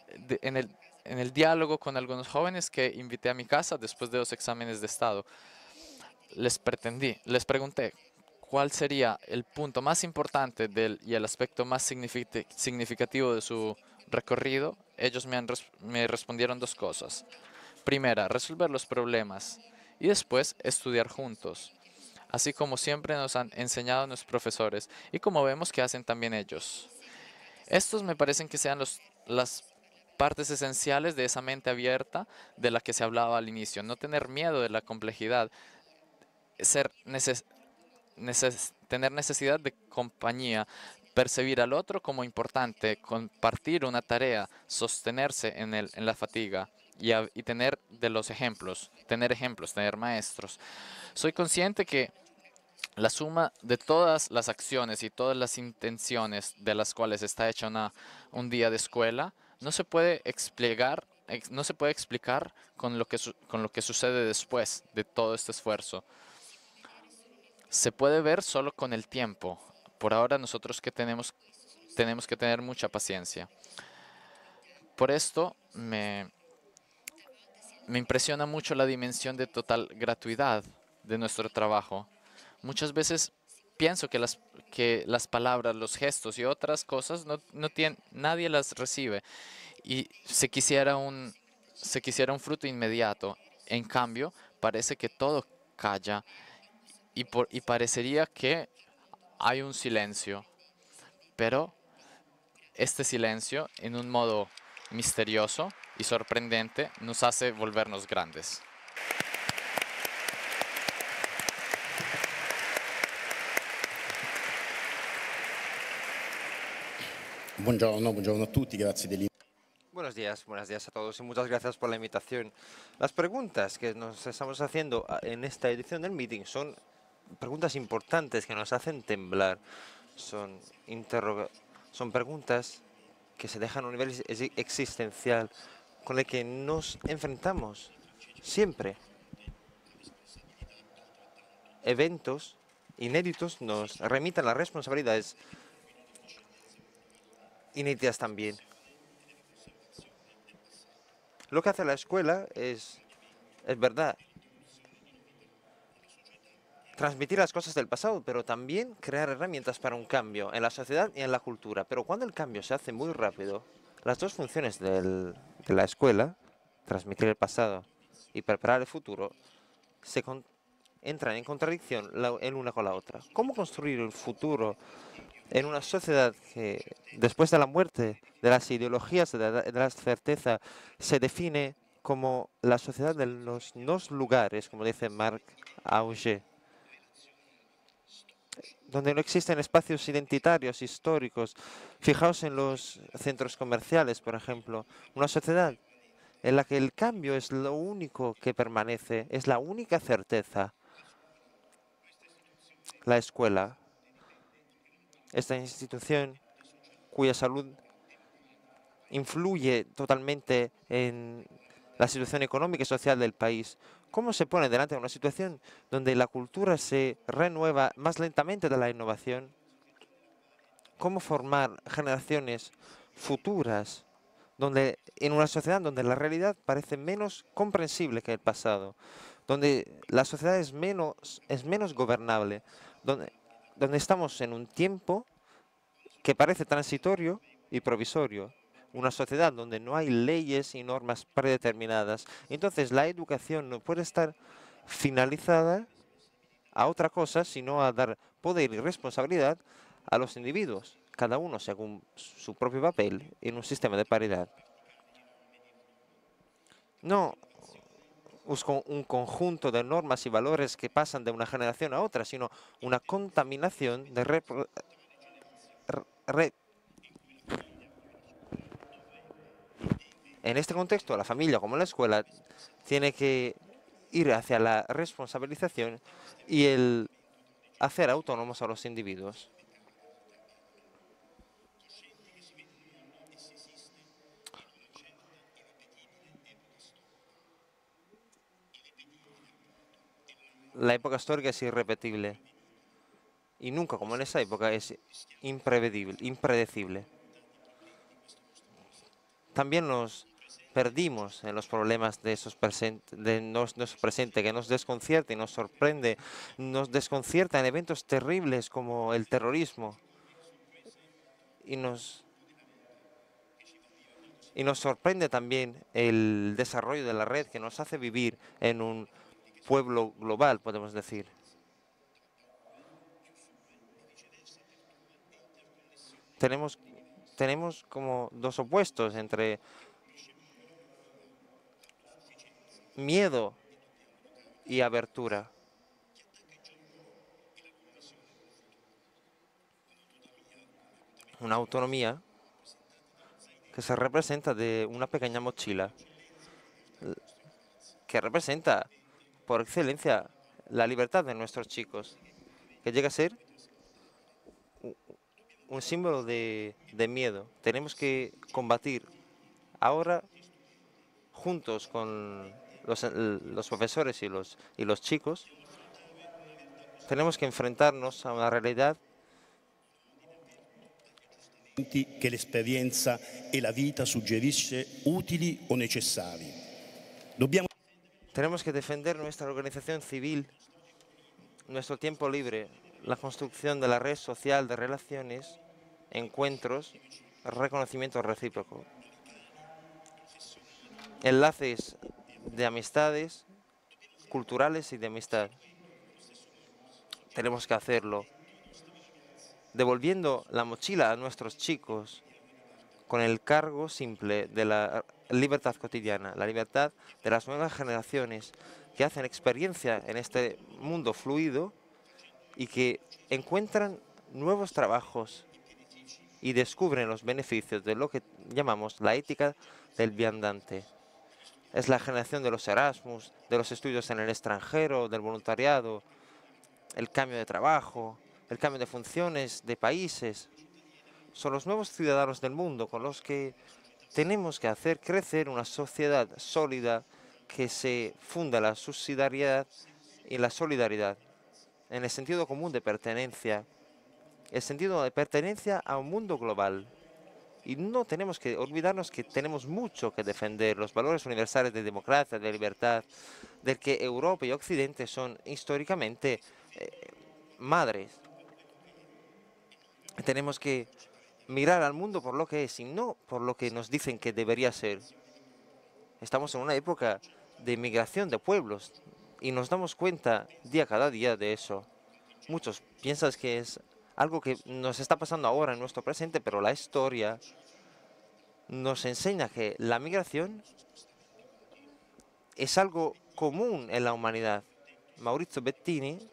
en el diálogo con algunos jóvenes que invité a mi casa después de los exámenes de estado. Les pregunté cuál sería el punto más importante y el aspecto más significativo de su recorrido. Ellos me respondieron dos cosas. Primera, resolver los problemas y después estudiar juntos, así como siempre nos han enseñado nuestros profesores y como vemos que hacen también ellos. Estos me parecen que sean las partes esenciales de esa mente abierta de la que se hablaba al inicio. No tener miedo de la complejidad, tener necesidad de compañía, percibir al otro como importante, compartir una tarea, sostenerse en la fatiga y tener ejemplos, tener maestros. Soy consciente que la suma de todas las acciones y todas las intenciones de las cuales está hecha un día de escuela no se puede explicar con lo que sucede después de todo este esfuerzo. Se puede ver solo con el tiempo. Por ahora nosotros tenemos que tener mucha paciencia. Por esto me impresiona mucho la dimensión de total gratuidad de nuestro trabajo. Muchas veces pienso que las palabras, los gestos y otras cosas nadie las recibe y se quisiera un fruto inmediato. En cambio, parece que todo calla y parecería que hay un silencio, pero este silencio, en un modo misterioso y sorprendente, nos hace volvernos grandes. Buongiorno a tutti, grazie Buenos días a todos y muchas gracias por la invitación. Las preguntas que nos estamos haciendo en esta edición del meeting son preguntas importantes que nos hacen temblar. Son preguntas que se dejan a un nivel existencial con el que nos enfrentamos siempre. Eventos inéditos nos remitan a responsabilidades inéditas también. Lo que hace la escuela es verdad, transmitir las cosas del pasado, pero también crear herramientas para un cambio en la sociedad y en la cultura. Pero cuando el cambio se hace muy rápido, las dos funciones de la escuela, transmitir el pasado y preparar el futuro, entran en contradicción en una con la otra. ¿Cómo construir el futuro en una sociedad que, después de la muerte de las ideologías, de la certeza, se define como la sociedad de los dos lugares, como dice Marc Augé, donde no existen espacios identitarios, históricos? Fijaos en los centros comerciales, por ejemplo, una sociedad en la que el cambio es lo único que permanece, es la única certeza. La escuela, esta institución cuya salud influye totalmente en la situación económica y social del país. ¿Cómo se pone delante de una situación donde la cultura se renueva más lentamente de la innovación? ¿Cómo formar generaciones futuras en una sociedad donde la realidad parece menos comprensible que el pasado, donde la sociedad es menos gobernable, donde estamos en un tiempo que parece transitorio y provisorio? Una sociedad donde no hay leyes y normas predeterminadas. Entonces la educación no puede estar finalizada a otra cosa, sino a dar poder y responsabilidad a los individuos, cada uno según su propio papel en un sistema de paridad. No un conjunto de normas y valores que pasan de una generación a otra, sino una contaminación de En este contexto, la familia, como la escuela, tiene que ir hacia la responsabilización y el hacer autónomos a los individuos. La época histórica es irrepetible y nunca como en esa época es impredecible. También nos perdimos en los problemas de nuestro presente, que nos desconcierta y nos sorprende, nos desconcierta en eventos terribles como el terrorismo y nos sorprende también el desarrollo de la red que nos hace vivir en un pueblo global, podemos decir. Tenemos como dos opuestos entre miedo y abertura. Una autonomía que se representa de una pequeña mochila, que representa por excelencia la libertad de nuestros chicos, que llega a ser un símbolo de miedo. Tenemos que combatir ahora juntos con los profesores y los chicos. Tenemos que enfrentarnos a una realidad che l'esperienza e la vita suggerisce utili o necessari. Tenemos que defender nuestra organización civil, nuestro tiempo libre, la construcción de la red social de relaciones, encuentros, reconocimiento recíproco, enlaces de amistades culturales y de amistad. Tenemos que hacerlo devolviendo la mochila a nuestros chicos con el cargo simple de la libertad cotidiana, la libertad de las nuevas generaciones que hacen experiencia en este mundo fluido y que encuentran nuevos trabajos y descubren los beneficios de lo que llamamos la ética del viandante. Es la generación de los Erasmus, de los estudios en el extranjero, del voluntariado, el cambio de trabajo, el cambio de funciones, de países. Son los nuevos ciudadanos del mundo con los que tenemos que hacer crecer una sociedad sólida que se funda en la subsidiariedad y la solidaridad, en el sentido común de pertenencia, el sentido de pertenencia a un mundo global. Y no tenemos que olvidarnos que tenemos mucho que defender, los valores universales de democracia, de libertad, del que Europa y Occidente son históricamente madres. Tenemos que mirar al mundo por lo que es y no por lo que nos dicen que debería ser. Estamos en una época de migración de pueblos y nos damos cuenta cada día de eso. Muchos piensan que es algo que nos está pasando ahora en nuestro presente, pero la historia nos enseña que la migración es algo común en la humanidad. Maurizio Bettini,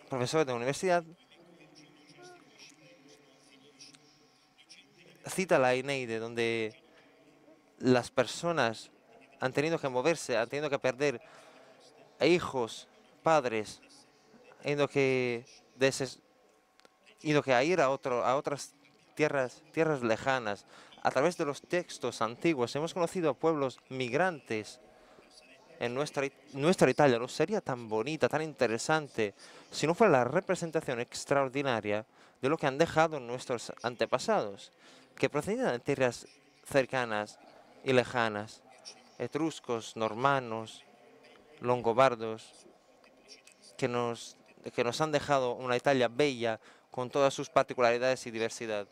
profesor de la universidad, cita la Eneide, donde las personas han tenido que moverse, han tenido que perder hijos, padres, han tenido que ir a otras tierras lejanas. A través de los textos antiguos hemos conocido a pueblos migrantes en nuestra Italia. No sería tan bonita, tan interesante, si no fuera la representación extraordinaria de lo que han dejado nuestros antepasados, que procedían de tierras cercanas y lejanas, etruscos, normanos, longobardos, que nos han dejado una Italia bella con todas sus particularidades y diversidad.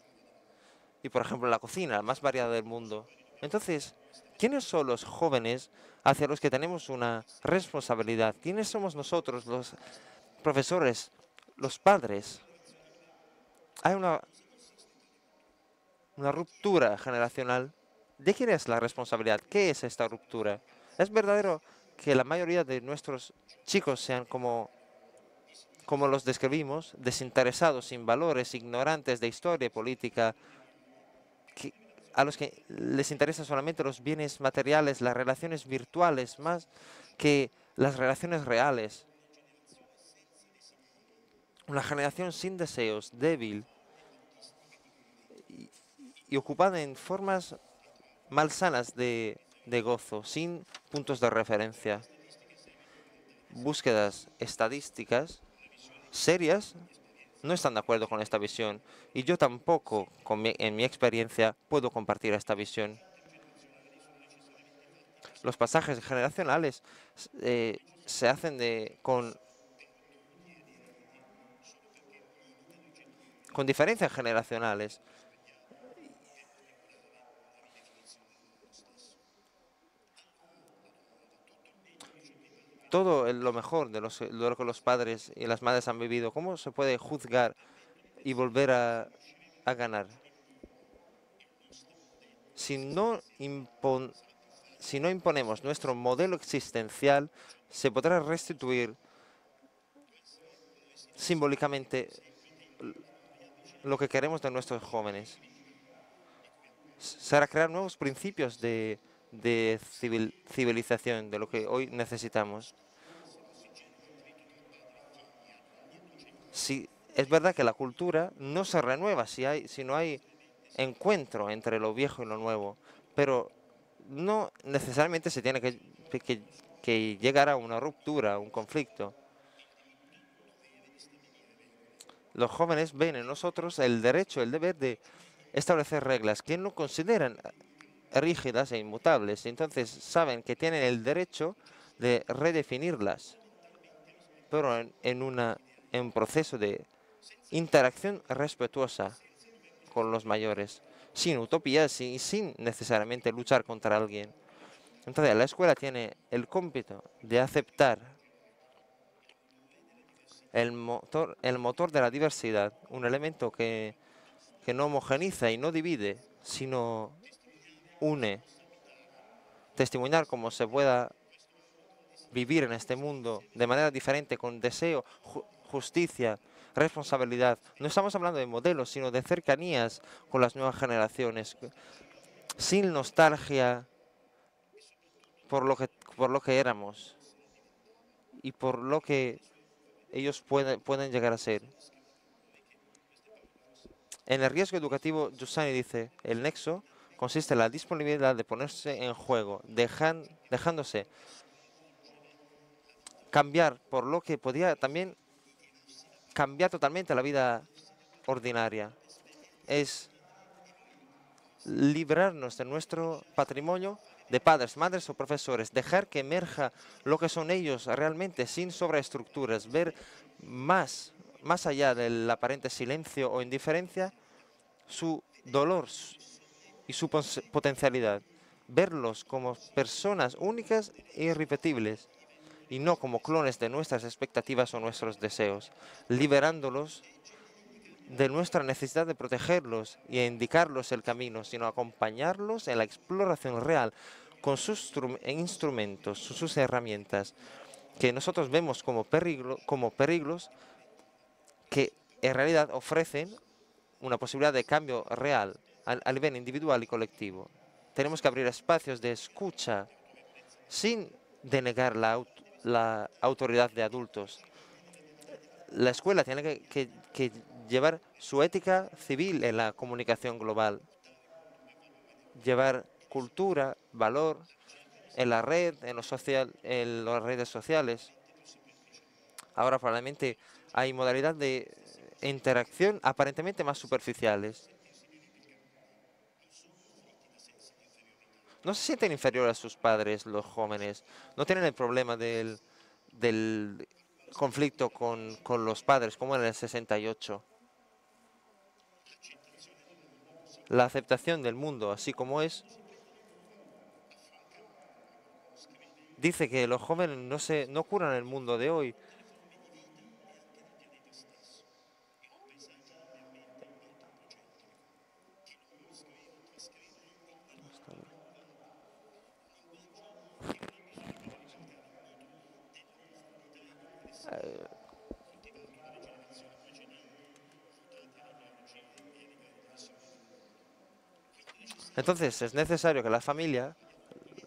Y por ejemplo la cocina, la más variada del mundo. Entonces, ¿quiénes son los jóvenes hacia los que tenemos una responsabilidad? ¿Quiénes somos nosotros, los profesores, los padres? Hay una ruptura generacional. ¿De quién es la responsabilidad? ¿Qué es esta ruptura? ¿Es verdadero que la mayoría de nuestros chicos sean como los describimos, desinteresados, sin valores, ignorantes de historia y política, a los que les interesan solamente los bienes materiales, las relaciones virtuales, más que las relaciones reales? Una generación sin deseos, débil y ocupada en formas malsanas de gozo, sin puntos de referencia. Búsquedas estadísticas serias no están de acuerdo con esta visión y yo tampoco, en mi experiencia, puedo compartir esta visión. Los pasajes generacionales se hacen con diferencias generacionales. Todo lo mejor de lo que los padres y las madres han vivido, ¿cómo se puede juzgar y volver a ganar? Si no imponemos nuestro modelo existencial, se podrá restituir simbólicamente lo que queremos de nuestros jóvenes. Será crear nuevos principios de civilización, de lo que hoy necesitamos. Si es verdad que la cultura no se renueva si no hay encuentro entre lo viejo y lo nuevo, pero no necesariamente se tiene que llegar a una ruptura, a un conflicto. Los jóvenes ven en nosotros el derecho, el deber de establecer reglas que no consideran rígidas e inmutables. Entonces saben que tienen el derecho de redefinirlas, pero en un proceso de interacción respetuosa con los mayores, sin utopías y sin necesariamente luchar contra alguien. Entonces la escuela tiene el cómpito de aceptar el motor de la diversidad, un elemento que no homogeniza y no divide, sino une. Testimoniar cómo se pueda vivir en este mundo de manera diferente, con deseo, justicia, responsabilidad. No estamos hablando de modelos, sino de cercanías con las nuevas generaciones, sin nostalgia por lo que éramos y por lo que ellos pueden llegar a ser. En el riesgo educativo, Giussani dice, el nexo consiste en la disponibilidad de ponerse en juego, dejándose cambiar por lo que podía también cambiar totalmente la vida ordinaria. Es librarnos de nuestro patrimonio de padres, madres o profesores, dejar que emerja lo que son ellos realmente sin sobreestructuras, ver más allá del aparente silencio o indiferencia, su dolor y su potencialidad. Verlos como personas únicas e irrepetibles y no como clones de nuestras expectativas o nuestros deseos, liberándolos de nuestra necesidad de protegerlos y indicarlos el camino, sino acompañarlos en la exploración real con sus instrumentos, sus herramientas, que nosotros vemos como peligros que en realidad ofrecen una posibilidad de cambio real a nivel individual y colectivo. Tenemos que abrir espacios de escucha sin denegar la autoridad de adultos. La escuela tiene que llevar su ética civil en la comunicación global, llevar cultura, valor en la red, en las redes sociales. Ahora probablemente hay modalidad de interacción aparentemente más superficiales. No se sienten inferiores a sus padres los jóvenes, no tienen el problema del conflicto con los padres como en el 68. La aceptación del mundo así como es dice que los jóvenes no curan el mundo de hoy. Entonces es necesario que la familia,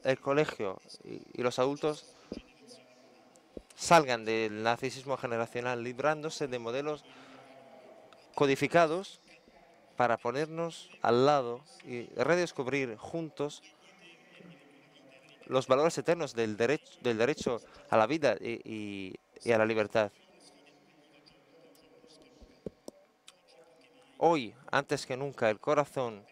el colegio y los adultos salgan del narcisismo generacional, librándose de modelos codificados para ponernos al lado y redescubrir juntos los valores eternos del derecho a la vida y a la libertad. Hoy, antes que nunca, el corazón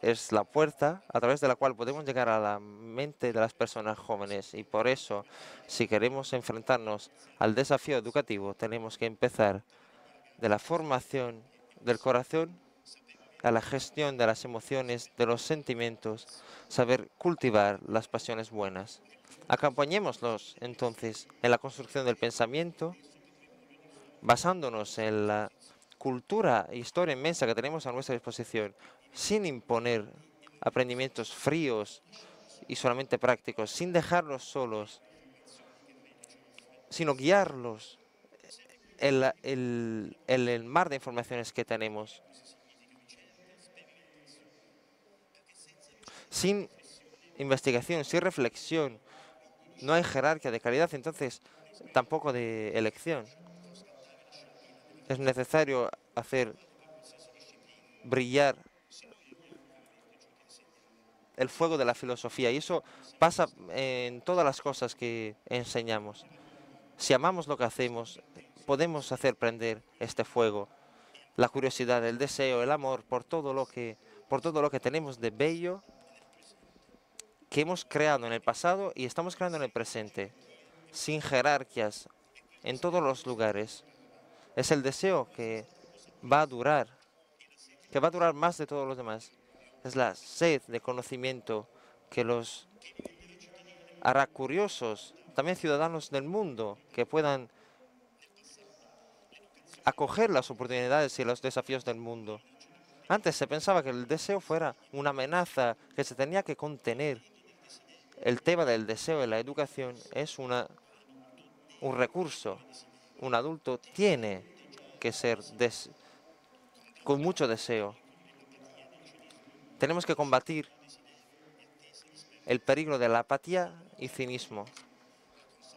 es la puerta a través de la cual podemos llegar a la mente de las personas jóvenes y por eso, si queremos enfrentarnos al desafío educativo, tenemos que empezar de la formación del corazón a la gestión de las emociones, de los sentimientos, saber cultivar las pasiones buenas. Acompañémoslos entonces en la construcción del pensamiento, basándonos en la cultura e historia inmensa que tenemos a nuestra disposición, sin imponer aprendimientos fríos y solamente prácticos, sin dejarlos solos, sino guiarlos en el mar de informaciones que tenemos. Sin investigación, sin reflexión, no hay jerarquía de calidad, entonces tampoco de elección. Es necesario hacer brillar el fuego de la filosofía y eso pasa en todas las cosas que enseñamos. Si amamos lo que hacemos, podemos hacer prender este fuego, la curiosidad, el deseo, el amor por todo lo que tenemos de bello que hemos creado en el pasado y estamos creando en el presente, sin jerarquias, en todos los lugares. Es el deseo que va a durar más de todos los demás. Es la sed de conocimiento que los hará curiosos, también ciudadanos del mundo, que puedan acoger las oportunidades y los desafíos del mundo. Antes se pensaba que el deseo fuera una amenaza que se tenía que contener. El tema del deseo en la educación es un recurso. Un adulto tiene que ser con mucho deseo. Tenemos que combatir el peligro de la apatía y cinismo.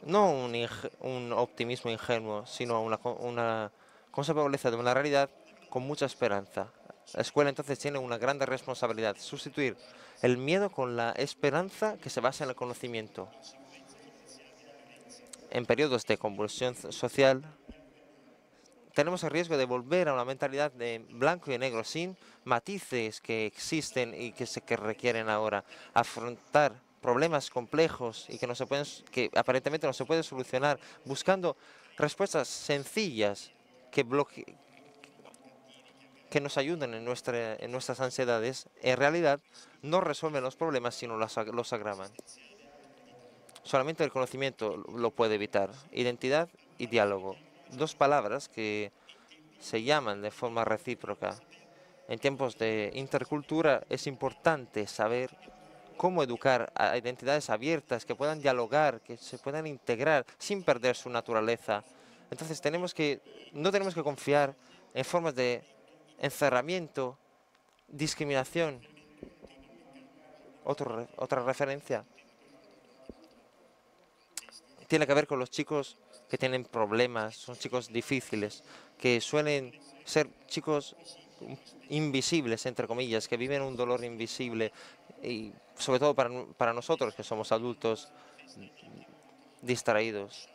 No un optimismo ingenuo, sino una consecuencia de una realidad con mucha esperanza. La escuela entonces tiene una gran responsabilidad, sustituir el miedo con la esperanza que se basa en el conocimiento. En periodos de convulsión social, tenemos el riesgo de volver a una mentalidad de blanco y negro, sin matices que existen y que requieren ahora afrontar problemas complejos y que aparentemente no se pueden solucionar, buscando respuestas sencillas que nos ayuden en nuestras ansiedades. En realidad no resuelven los problemas, sino los agravan. Solamente el conocimiento lo puede evitar. Identidad y diálogo. Dos palabras que se llaman de forma recíproca. En tiempos de intercultura es importante saber cómo educar a identidades abiertas que puedan dialogar, que se puedan integrar sin perder su naturaleza. Entonces no tenemos que confiar en formas de encerramiento, discriminación. Otra referencia tiene que ver con los chicos que tienen problemas, son chicos difíciles, que suelen ser chicos invisibles, entre comillas, que viven un dolor invisible, y sobre todo para nosotros que somos adultos distraídos.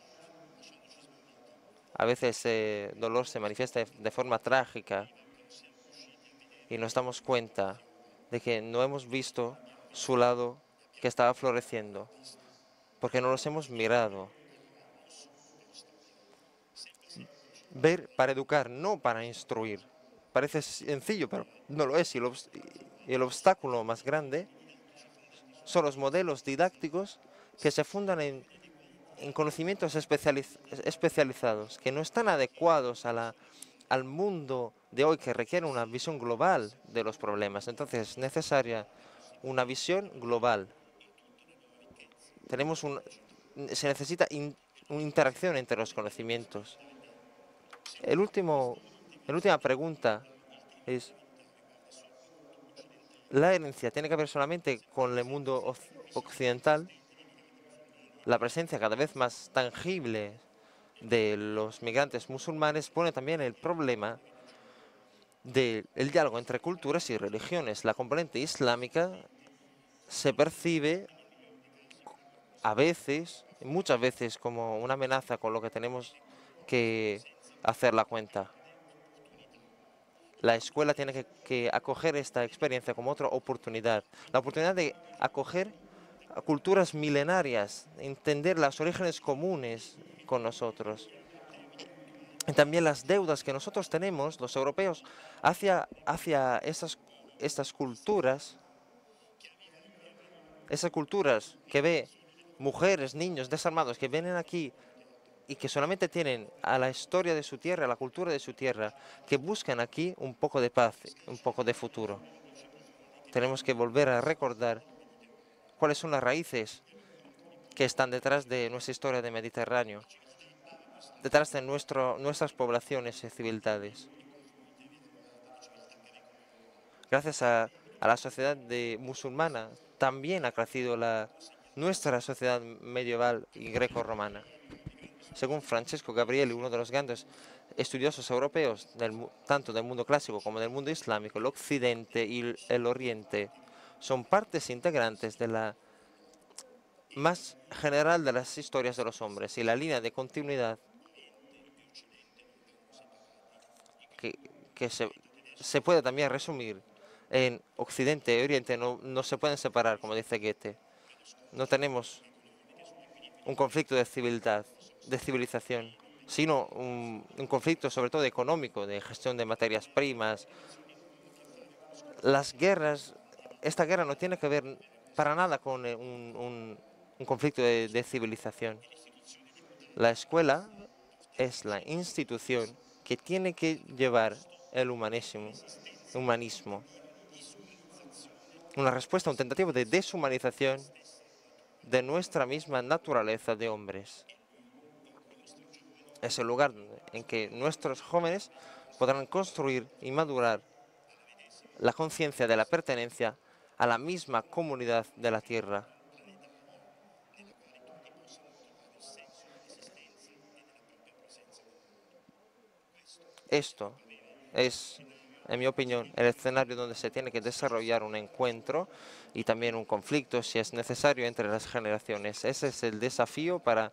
A veces ese dolor se manifiesta de forma trágica y nos damos cuenta de que no hemos visto su lado que estaba floreciendo, porque no los hemos mirado. Ver para educar, no para instruir. Parece sencillo, pero no lo es. Y el obstáculo más grande son los modelos didácticos que se fundan en conocimientos especializados, que no están adecuados al mundo de hoy, que requiere una visión global de los problemas. Entonces es necesaria una visión global. Se necesita una interacción entre los conocimientos. La última pregunta es: ¿la herencia tiene que ver solamente con el mundo occidental? La presencia cada vez más tangible de los migrantes musulmanes pone también el problema del diálogo entre culturas y religiones. La componente islámica se percibe a veces, muchas veces, como una amenaza con lo que tenemos que hacer la cuenta. La escuela tiene que acoger esta experiencia como otra oportunidad. La oportunidad de acoger a culturas milenarias, entender los orígenes comunes con nosotros. Y también las deudas que nosotros tenemos, los europeos, hacia estas culturas. Esas culturas que ve mujeres, niños desarmados que vienen aquí y que solamente tienen a la historia de su tierra, a la cultura de su tierra, que buscan aquí un poco de paz, un poco de futuro. Tenemos que volver a recordar cuáles son las raíces que están detrás de nuestra historia de Mediterráneo, detrás de nuestras poblaciones y civilidades. Gracias a la sociedad musulmana también ha crecido nuestra sociedad medieval y greco-romana. Según Francesco Gabrieli, uno de los grandes estudiosos europeos, tanto del mundo clásico como del mundo islámico, el Occidente y el Oriente son partes integrantes de la más general de las historias de los hombres, y la línea de continuidad que se puede también resumir en Occidente y Oriente no se pueden separar, como dice Goethe. No tenemos un conflicto de civilización, sino un conflicto sobre todo económico, de gestión de materias primas. Las guerras, esta guerra no tiene que ver para nada con un conflicto de civilización. La escuela es la institución que tiene que llevar el humanismo, una respuesta a un tentativo de deshumanización de nuestra misma naturaleza de hombres. es el lugar en que nuestros jóvenes podrán construir y madurar la conciencia de la pertenencia a la misma comunidad de la tierra. Esto es, en mi opinión, el escenario donde se tiene que desarrollar un encuentro y también un conflicto, si es necesario, entre las generaciones. Ese es el desafío para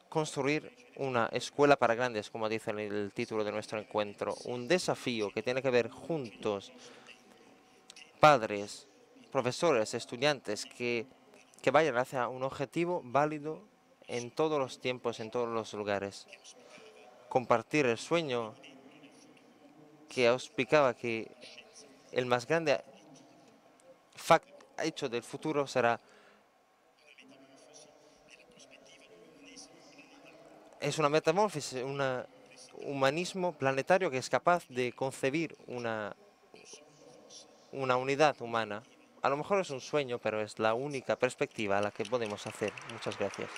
construir una escuela para grandes, como dice en el título de nuestro encuentro. Un desafío que tiene que ver juntos, padres, profesores, estudiantes, que vayan hacia un objetivo válido en todos los tiempos, en todos los lugares. Compartir el sueño que os explicaba que el más grande hecho del futuro será es una metamorfosis, un humanismo planetario que es capaz de concebir una unidad humana. A lo mejor es un sueño, pero es la única perspectiva a la que podemos hacer. Muchas gracias.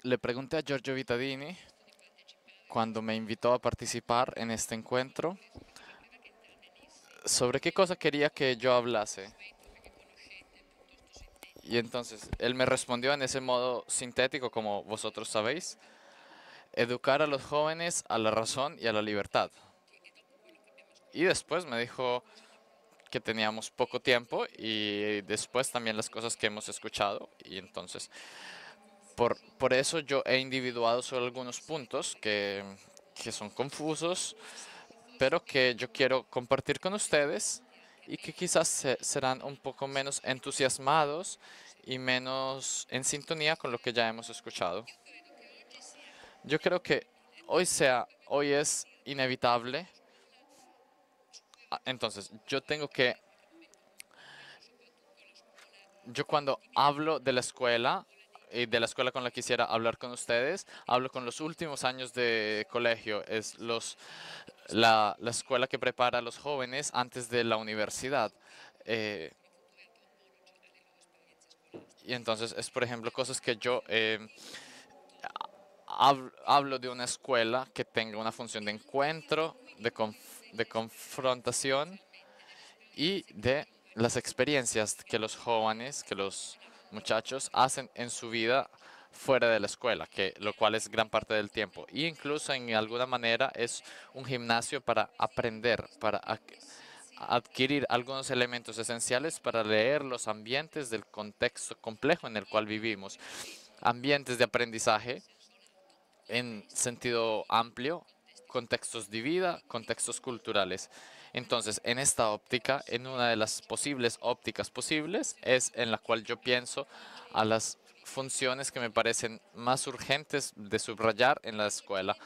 Le pregunté a Giorgio Vittadini cuando me invitó a participar en este encuentro sobre qué cosa quería que yo hablase. Y entonces él me respondió en ese modo sintético, como vosotros sabéis: educar a los jóvenes a la razón y a la libertad. Y después me dijo que teníamos poco tiempo y después también las cosas que hemos escuchado. Y entonces, por eso yo he individuado solo algunos puntos que son confusos, pero que yo quiero compartir con ustedes y que quizás serán un poco menos entusiasmados y menos en sintonía con lo que ya hemos escuchado. Yo creo que hoy es inevitable. Entonces, yo cuando hablo de la escuela y de la escuela con la que quisiera hablar con ustedes, hablo con los últimos años de colegio. Es la escuela que prepara a los jóvenes antes de la universidad. Y entonces es, por ejemplo, cosas que yo hablo de una escuela que tenga una función de encuentro, de confrontación y de las experiencias que los jóvenes, que los muchachos hacen en su vida fuera de la escuela, lo cual es gran parte del tiempo. Y incluso en alguna manera es un gimnasio para aprender, para adquirir algunos elementos esenciales para leer los ambientes del contexto complejo en el cual vivimos. Ambientes de aprendizaje en sentido amplio, contextos de vida, contextos culturales. Entonces, en esta óptica, en una de las posibles ópticas posibles, es en la cual yo pienso a las funciones que me parecen más urgentes de subrayar en la escuela.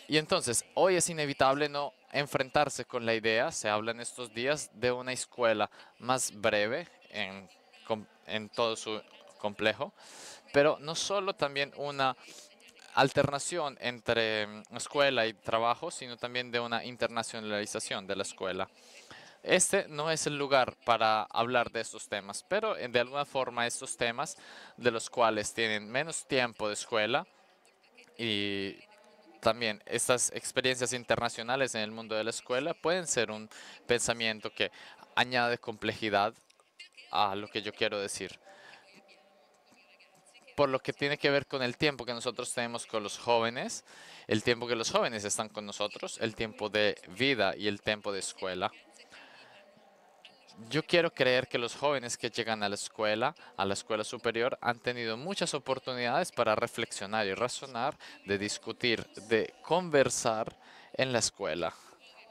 Y entonces, hoy es inevitable no enfrentarse con la idea, se habla en estos días, de una escuela más breve en todo su complejo, pero no solo también una alternación entre escuela y trabajo, sino también de una internacionalización de la escuela. Este no es el lugar para hablar de estos temas, pero de alguna forma estos temas de los cuales tienen menos tiempo de escuela y también estas experiencias internacionales en el mundo de la escuela pueden ser un pensamiento que añade complejidad a lo que yo quiero decir. Por lo que tiene que ver con el tiempo que nosotros tenemos con los jóvenes, el tiempo que los jóvenes están con nosotros, el tiempo de vida y el tiempo de escuela. Yo quiero creer que los jóvenes que llegan a la escuela superior, han tenido muchas oportunidades para reflexionar y razonar, de discutir, de conversar en la escuela.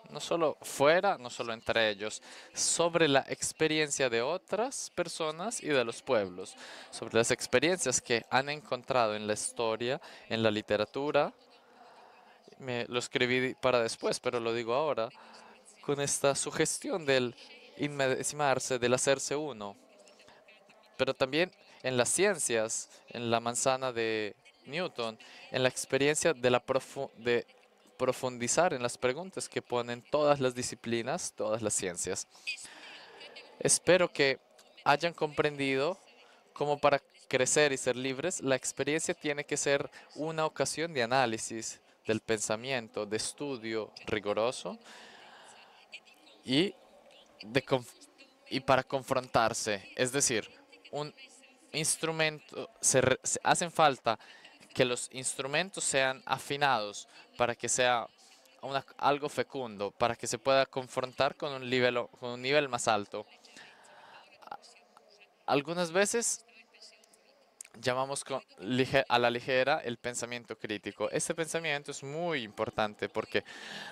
No solo fuera, no solo entre ellos, sobre la experiencia de otras personas y de los pueblos, sobre las experiencias que han encontrado en la historia, en la literatura. Lo escribí para después, pero lo digo ahora, con esta sugestión del inmedimarse, del hacerse uno. Pero también en las ciencias, en la manzana de Newton, en la experiencia de profundizar en las preguntas que ponen todas las disciplinas, todas las ciencias. Espero que hayan comprendido cómo para crecer y ser libres, la experiencia tiene que ser una ocasión de análisis del pensamiento, de estudio riguroso y, y para confrontarse. Es decir, un instrumento, hacen falta que los instrumentos sean afinados para que sea algo fecundo, para que se pueda confrontar con con un nivel más alto. Algunas veces llamamos a la ligera el pensamiento crítico. Este pensamiento es muy importante porque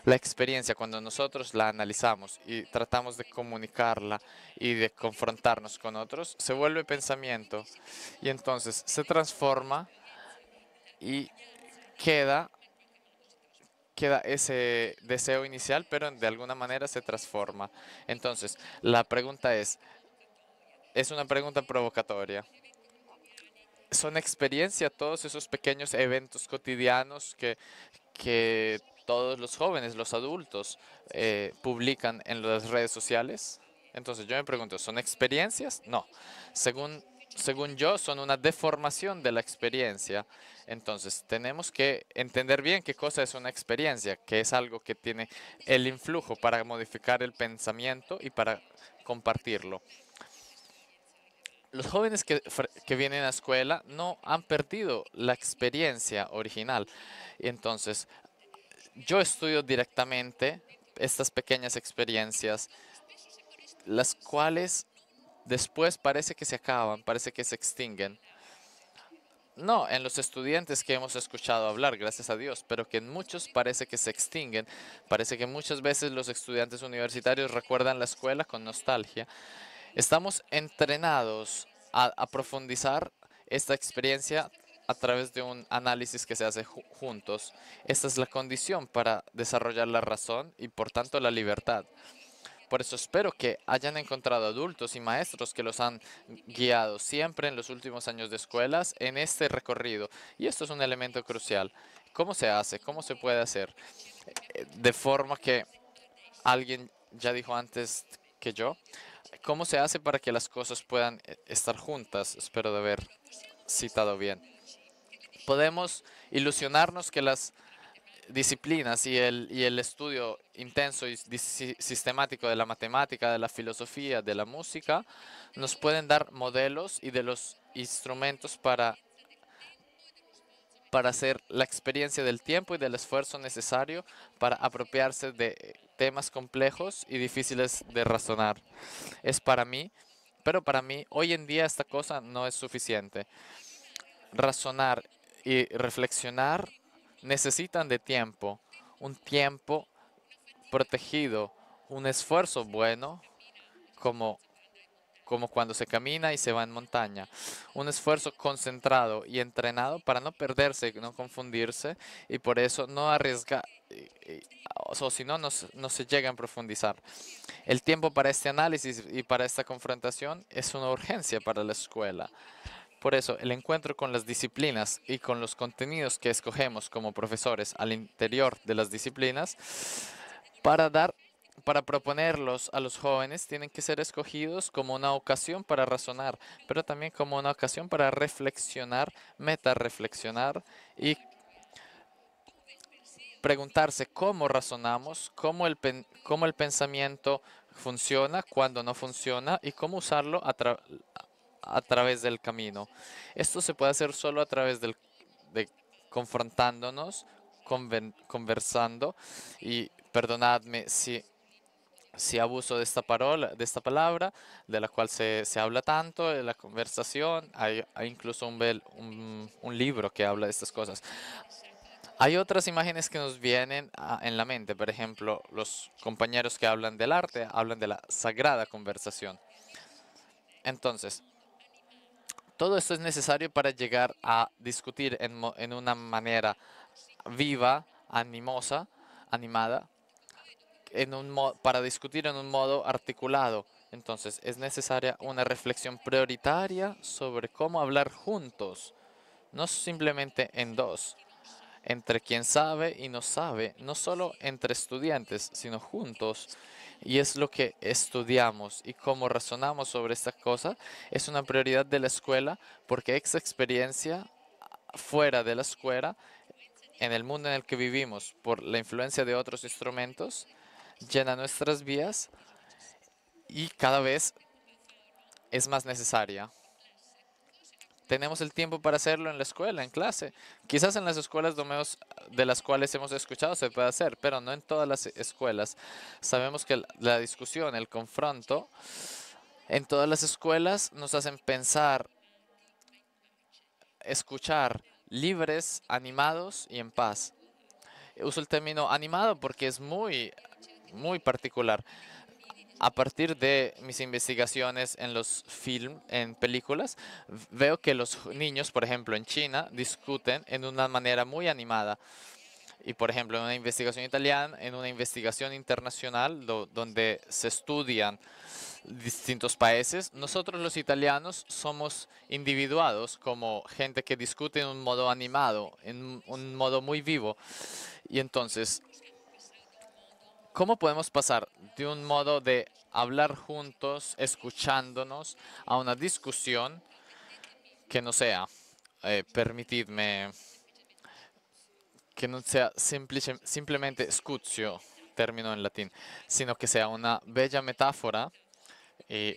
la experiencia, cuando nosotros la analizamos y tratamos de comunicarla y de confrontarnos con otros, se vuelve pensamiento y entonces se transforma y queda ese deseo inicial, pero de alguna manera se transforma. Entonces, la pregunta es una pregunta provocatoria. ¿Son experiencia todos esos pequeños eventos cotidianos que todos los jóvenes, los adultos, publican en las redes sociales? Entonces yo me pregunto, ¿son experiencias? No. Según yo, son una deformación de la experiencia. Entonces tenemos que entender bien qué cosa es una experiencia, que es algo que tiene el influjo para modificar el pensamiento y para compartirlo. Los jóvenes que vienen a la escuela no han perdido la experiencia original. Y entonces, yo estudio directamente estas pequeñas experiencias, las cuales después parece que se acaban, parece que se extinguen. No, en los estudiantes que hemos escuchado hablar, gracias a Dios, pero que en muchos parece que se extinguen. Parece que muchas veces los estudiantes universitarios recuerdan la escuela con nostalgia. Estamos entrenados a profundizar esta experiencia a través de un análisis que se hace juntos. Esta es la condición para desarrollar la razón y por tanto la libertad. Por eso espero que hayan encontrado adultos y maestros que los han guiado siempre en los últimos años de escuelas en este recorrido. Y esto es un elemento crucial. ¿Cómo se hace? ¿Cómo se puede hacer? De forma que alguien ya dijo antes que yo, ¿cómo se hace para que las cosas puedan estar juntas? Espero de haber citado bien. Podemos ilusionarnos que las disciplinas y el estudio intenso y sistemático de la matemática, de la filosofía, de la música, nos pueden dar modelos y de los instrumentos para hacer la experiencia del tiempo y del esfuerzo necesario para apropiarse de temas complejos y difíciles de razonar. Es para mí, pero para mí hoy en día esta cosa no es suficiente. Razonar y reflexionar necesitan de tiempo, un tiempo protegido, un esfuerzo bueno, como cuando se camina y se va en montaña. Un esfuerzo concentrado y entrenado para no perderse, no confundirse y por eso no arriesgar, o si no, no se llega a profundizar. El tiempo para este análisis y para esta confrontación es una urgencia para la escuela. Por eso, el encuentro con las disciplinas y con los contenidos que escogemos como profesores al interior de las disciplinas, para proponerlos a los jóvenes, tienen que ser escogidos como una ocasión para razonar, pero también como una ocasión para reflexionar, metarreflexionar y preguntarse cómo razonamos, cómo el pensamiento funciona, cuándo no funciona y cómo usarlo a través del camino. Esto se puede hacer solo a través de confrontándonos, conversando y perdonadme si abuso de esta palabra, de la cual se habla tanto, de la conversación. Hay incluso un libro que habla de estas cosas. Hay otras imágenes que nos vienen en la mente. Por ejemplo, los compañeros que hablan del arte hablan de la sagrada conversación. Entonces, todo esto es necesario para llegar a discutir en una manera viva, animosa, animada, para discutir en un modo articulado, Entonces, es necesaria una reflexión prioritaria sobre cómo hablar juntos, no simplemente en dos, entre quien sabe y no sabe, no solo entre estudiantes, sino juntos. Y es lo que estudiamos y cómo razonamos sobre esta cosa es una prioridad de la escuela, porque esa experiencia fuera de la escuela, en el mundo en el que vivimos, por la influencia de otros instrumentos, llena nuestras vidas y cada vez es más necesaria. Tenemos el tiempo para hacerlo en la escuela, en clase. Quizás en las escuelas de las cuales hemos escuchado se puede hacer, pero no en todas las escuelas. Sabemos que la discusión, el confronto, en todas las escuelas nos hacen pensar, escuchar, libres, animados y en paz. Uso el término animado porque es muy particular. A partir de mis investigaciones en en películas, veo que los niños, por ejemplo, en China, discuten en una manera muy animada. Y, por ejemplo, en una investigación italiana, en una investigación internacional, donde se estudian distintos países, nosotros los italianos somos individuados como gente que discute en un modo animado, en un modo muy vivo. Y entonces, ¿cómo podemos pasar de un modo de hablar juntos, escuchándonos, a una discusión que no sea, permitidme, que no sea simplemente scuzio, término en latín, sino que sea una bella metáfora? Y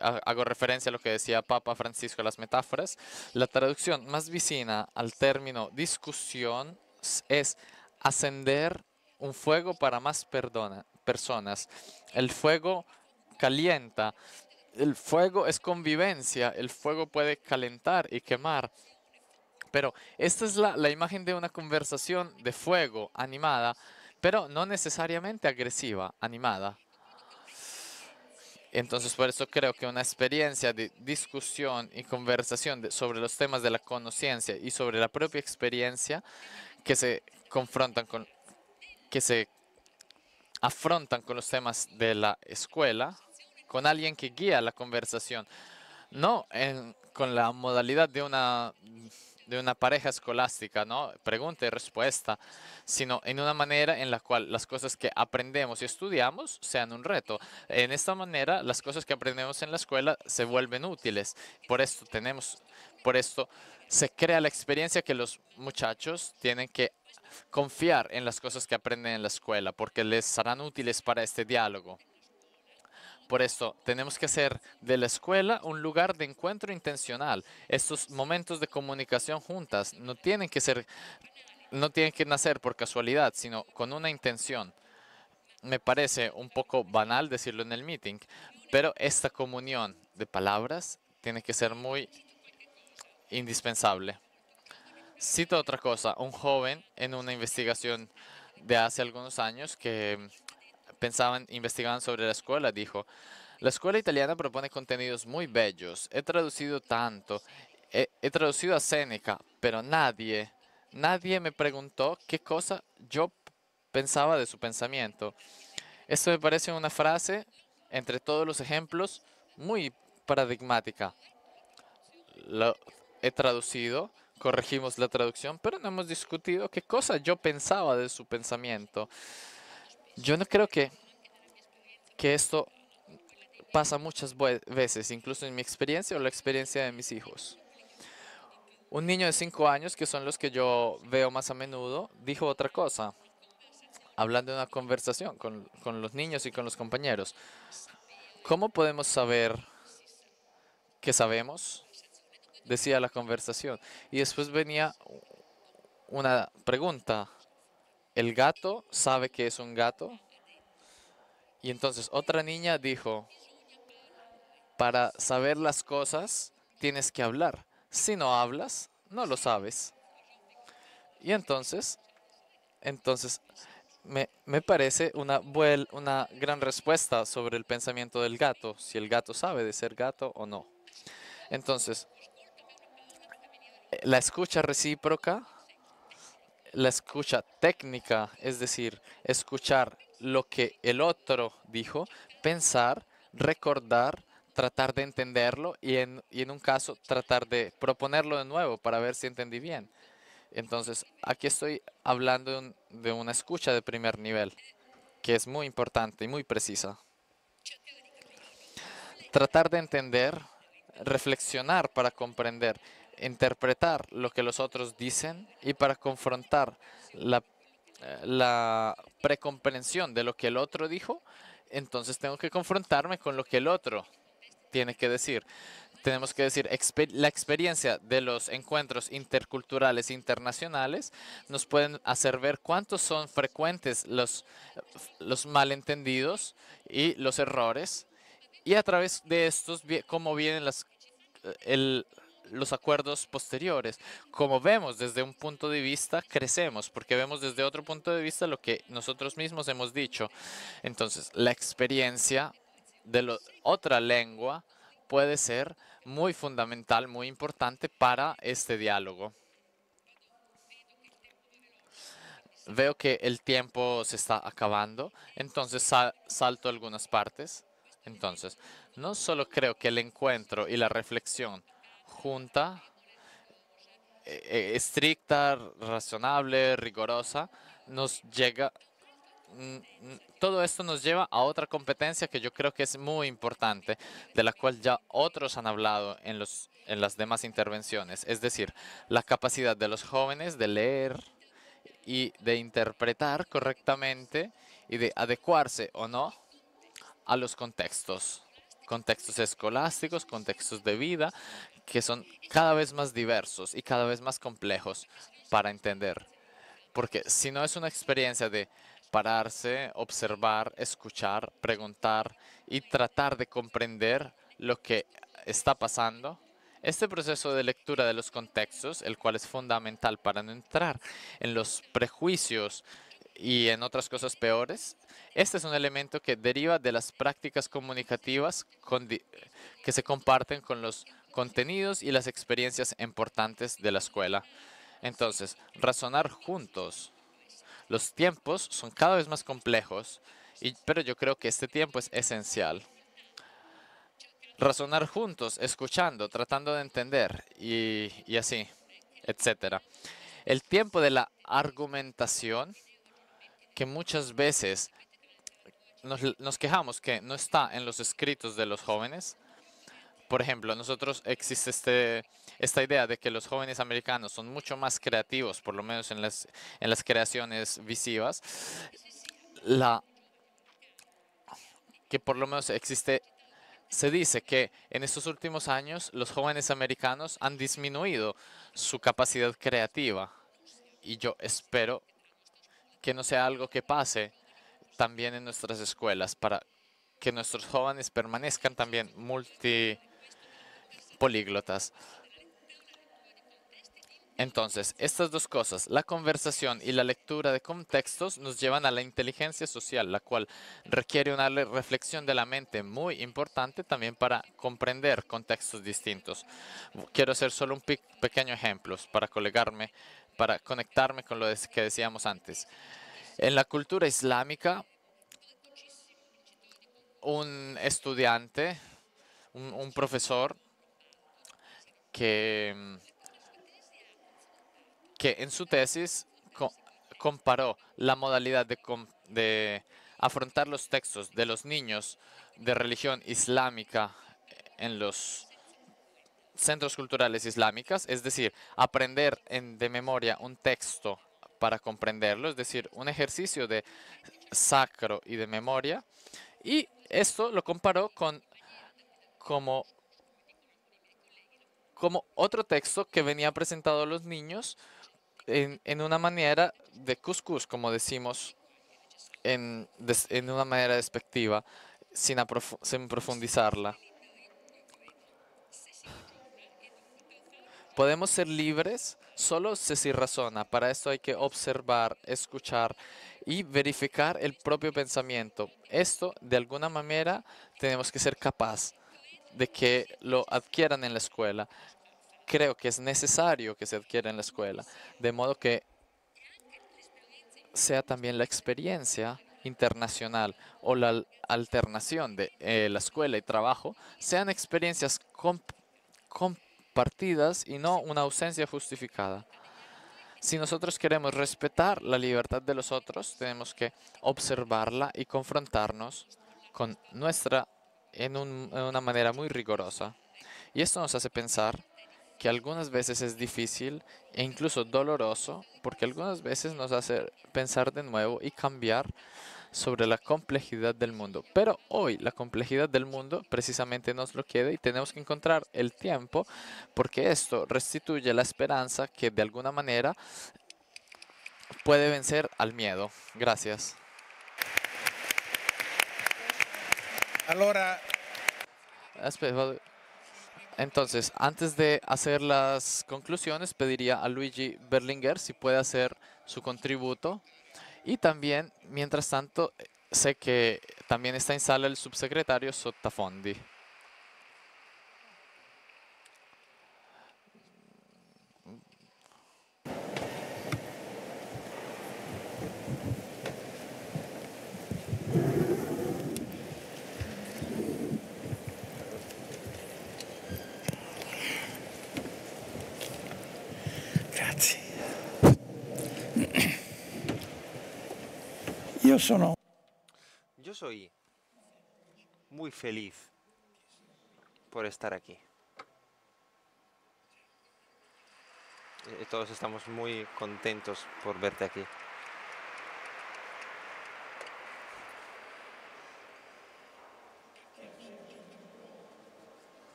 hago referencia a lo que decía Papa Francisco, las metáforas. La traducción más vicina al término discusión es ascender un fuego para más personas. El fuego calienta, el fuego es convivencia, el fuego puede calentar y quemar. Pero esta es la imagen de una conversación de fuego animada, pero no necesariamente agresiva, animada. Entonces, por eso creo que una experiencia de discusión y conversación sobre los temas de la conciencia y sobre la propia experiencia que se confrontan que se afrontan con los temas de la escuela, con alguien que guía la conversación, no con la modalidad de una pareja escolástica, ¿no? Pregunta y respuesta, sino en una manera en la cual las cosas que aprendemos y estudiamos sean un reto. En esta manera, las cosas que aprendemos en la escuela se vuelven útiles. Por esto se crea la experiencia que los muchachos tienen que confiar en las cosas que aprenden en la escuela, porque les serán útiles para este diálogo. Por esto, tenemos que hacer de la escuela un lugar de encuentro intencional. Estos momentos de comunicación juntas no tienen que nacer por casualidad, sino con una intención. Me parece un poco banal decirlo en el meeting, pero esta comunión de palabras tiene que ser muy indispensable. Cito otra cosa, un joven en una investigación de hace algunos años que investigaban sobre la escuela, dijo: la escuela italiana propone contenidos muy bellos, he traducido tanto, he traducido a Séneca, pero nadie me preguntó qué cosa yo pensaba de su pensamiento. Esto me parece una frase, entre todos los ejemplos, muy paradigmática. Lo he traducido, corregimos la traducción, pero no hemos discutido qué cosa yo pensaba de su pensamiento. Yo no creo que esto pasa muchas veces, incluso en mi experiencia o la experiencia de mis hijos. Un niño de 5 años, que son los que yo veo más a menudo, dijo otra cosa, hablando de una conversación con los niños y con los compañeros. ¿Cómo podemos saber que sabemos? Decía la conversación. Y después venía una pregunta. ¿El gato sabe que es un gato? Y entonces otra niña dijo: para saber las cosas tienes que hablar. Si no hablas, no lo sabes. Y entonces me parece una gran respuesta sobre el pensamiento del gato, si el gato sabe de ser gato o no. Entonces, la escucha recíproca, la escucha técnica, es decir, escuchar lo que el otro dijo, pensar, recordar, tratar de entenderlo y en un caso tratar de proponerlo de nuevo para ver si entendí bien. Entonces, aquí estoy hablando de una escucha de primer nivel, que es muy importante y muy precisa. Tratar de entender, reflexionar para comprender, interpretar lo que los otros dicen y para confrontar la precomprensión de lo que el otro dijo, entonces tengo que confrontarme con lo que el otro tiene que decir. Tenemos que decir, la experiencia de los encuentros interculturales internacionales nos pueden hacer ver cuántos son frecuentes los malentendidos y los errores, y a través de estos, cómo vienen los acuerdos posteriores. Como vemos desde un punto de vista, crecemos, porque vemos desde otro punto de vista lo que nosotros mismos hemos dicho. Entonces, la experiencia de otra lengua puede ser muy fundamental, muy importante para este diálogo. Veo que el tiempo se está acabando, entonces salto algunas partes. Entonces, no solo creo que el encuentro y la reflexión junta, estricta, razonable, rigurosa, nos llega, todo esto nos lleva a otra competencia que yo creo que es muy importante, de la cual ya otros han hablado en las demás intervenciones, es decir, la capacidad de los jóvenes de leer y de interpretar correctamente y de adecuarse o no a los contextos escolásticos, contextos de vida, que son cada vez más diversos y cada vez más complejos para entender. Porque si no es una experiencia de pararse, observar, escuchar, preguntar y tratar de comprender lo que está pasando, este proceso de lectura de los contextos, el cual es fundamental para no entrar en los prejuicios y en otras cosas peores, este es un elemento que deriva de las prácticas comunicativas que se comparten con los contenidos y las experiencias importantes de la escuela. Entonces, razonar juntos. Los tiempos son cada vez más complejos, pero yo creo que este tiempo es esencial. Razonar juntos, escuchando, tratando de entender y así, etcétera. El tiempo de la argumentación, que muchas veces nos quejamos que no está en los escritos de los jóvenes. Por ejemplo, existe esta idea de que los jóvenes americanos son mucho más creativos, por lo menos en las creaciones visivas, que por lo menos se dice que en estos últimos años los jóvenes americanos han disminuido su capacidad creativa, y yo espero que no sea algo que pase también en nuestras escuelas, para que nuestros jóvenes permanezcan también políglotas. Entonces, estas dos cosas, la conversación y la lectura de contextos, nos llevan a la inteligencia social, la cual requiere una reflexión de la mente muy importante también para comprender contextos distintos. Quiero hacer solo un pequeño ejemplo para conectarme con lo que decíamos antes. En la cultura islámica, un estudiante, un profesor que en su tesis comparó la modalidad de afrontar los textos de los niños de religión islámica en los centros culturales islámicas, es decir, aprender de memoria un texto para comprenderlo, es decir, un ejercicio de sacro y de memoria, y esto lo comparó como otro texto que venía presentado a los niños en una manera de cuscús, como decimos, en una manera despectiva, sin profundizarla. Podemos ser libres solo si se razona. Para esto hay que observar, escuchar y verificar el propio pensamiento. Esto, de alguna manera, tenemos que ser capaz de que lo adquieran en la escuela. Creo que es necesario que se adquiera en la escuela, de modo que sea también la experiencia internacional o la alternación de la escuela y trabajo sean experiencias compartidas y no una ausencia justificada. Si nosotros queremos respetar la libertad de los otros, tenemos que observarla y confrontarnos con en una manera muy rigurosa. Y esto nos hace pensar que algunas veces es difícil e incluso doloroso, porque algunas veces nos hace pensar de nuevo y cambiar sobre la complejidad del mundo. Pero hoy la complejidad del mundo precisamente nos lo queda y tenemos que encontrar el tiempo, porque esto restituye la esperanza que de alguna manera puede vencer al miedo. Gracias. Allora, Entonces, antes de hacer las conclusiones, pediría a Luigi Berlinguer si puede hacer su contributo. Y también, mientras tanto, sé que también está en sala el subsecretario Sottafondi. Grazie. Io sono Yo soy muy feliz por estar aquí. Todos estamos muy contentos por verte aquí.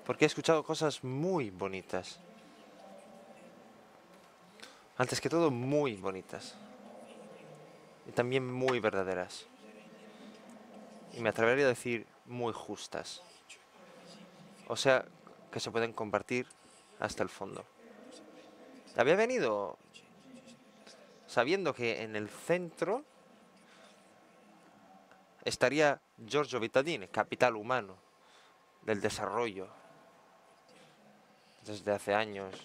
Porque he escuchado cosas muy bonitas. Antes que todo, muy bonitas. Y también muy verdaderas. Y me atrevería a decir muy justas. O sea, que se pueden compartir hasta el fondo. Había venido sabiendo que en el centro estaría Giorgio Vittadini, capital humano del desarrollo. Desde hace años.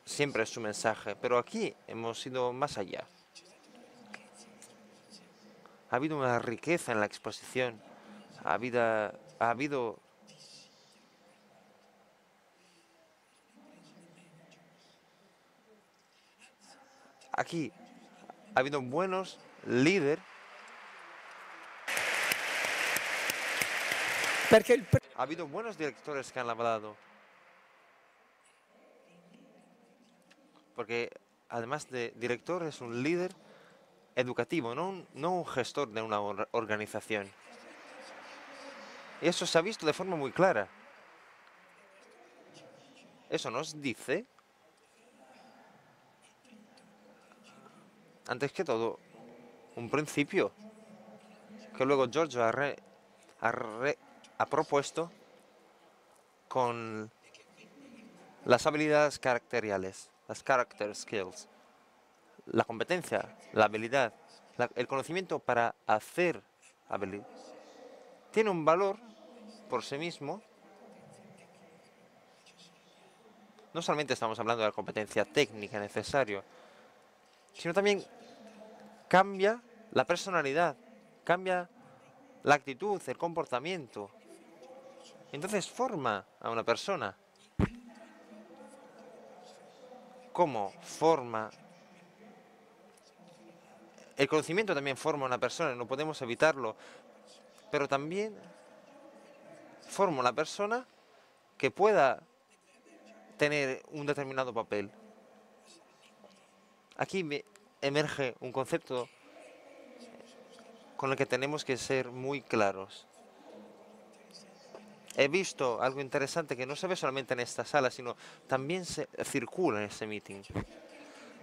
Siempre es su mensaje. Pero aquí hemos ido más allá. Ha habido una riqueza en la exposición. Ha habido aquí ha habido buenos líderes. Ha habido buenos directores que han hablado. Porque además de director es un líder educativo, no un gestor de una organización. Y eso se ha visto de forma muy clara. Eso nos dice, antes que todo, un principio que luego Giorgio ha propuesto con las habilidades caracteriales, las character skills, la competencia, la habilidad, el conocimiento para hacer habilidad. Tiene un valor por sí mismo. No solamente estamos hablando de la competencia técnica necesaria, sino también cambia la personalidad, cambia la actitud, el comportamiento. Entonces forma a una persona. ¿Cómo forma? El conocimiento también forma a una persona, no podemos evitarlo. Pero también forma a una persona que pueda tener un determinado papel. Aquí emerge un concepto con el que tenemos que ser muy claros. He visto algo interesante que no se ve solamente en esta sala, sino también se circula en este meeting.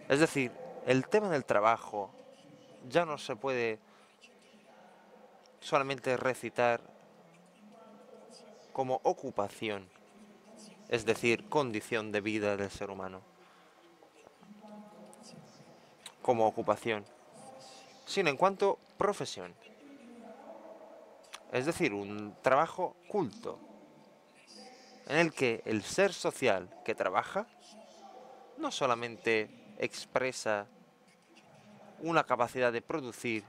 Es decir, el tema del trabajo ya no se puede solamente recitar como ocupación, es decir, condición de vida del ser humano, como ocupación, sino en cuanto profesión. Es decir, un trabajo culto, en el que el ser social que trabaja no solamente expresa una capacidad de producir,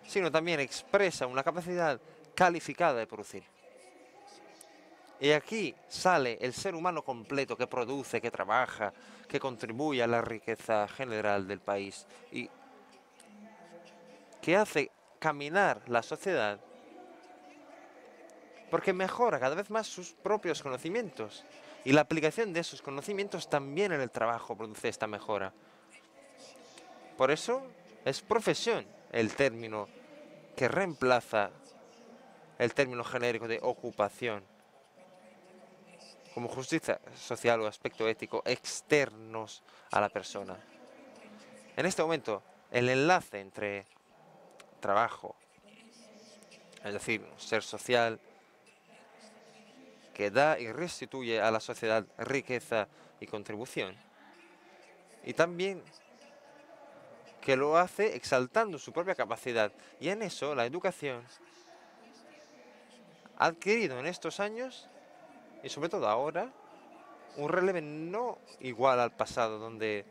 sino también expresa una capacidad calificada de producir. Y aquí sale el ser humano completo que produce, que trabaja, que contribuye a la riqueza general del país y que hace caminar la sociedad porque mejora cada vez más sus propios conocimientos. Y la aplicación de esos conocimientos también en el trabajo produce esta mejora. Por eso es profesión el término que reemplaza el término genérico de ocupación, como justicia social o aspecto ético externos a la persona. En este momento, el enlace entre trabajo, es decir, ser social, que da y restituye a la sociedad riqueza y contribución, y también que lo hace exaltando su propia capacidad. Y en eso la educación ha adquirido en estos años, y sobre todo ahora, un relevo no igual al pasado, donde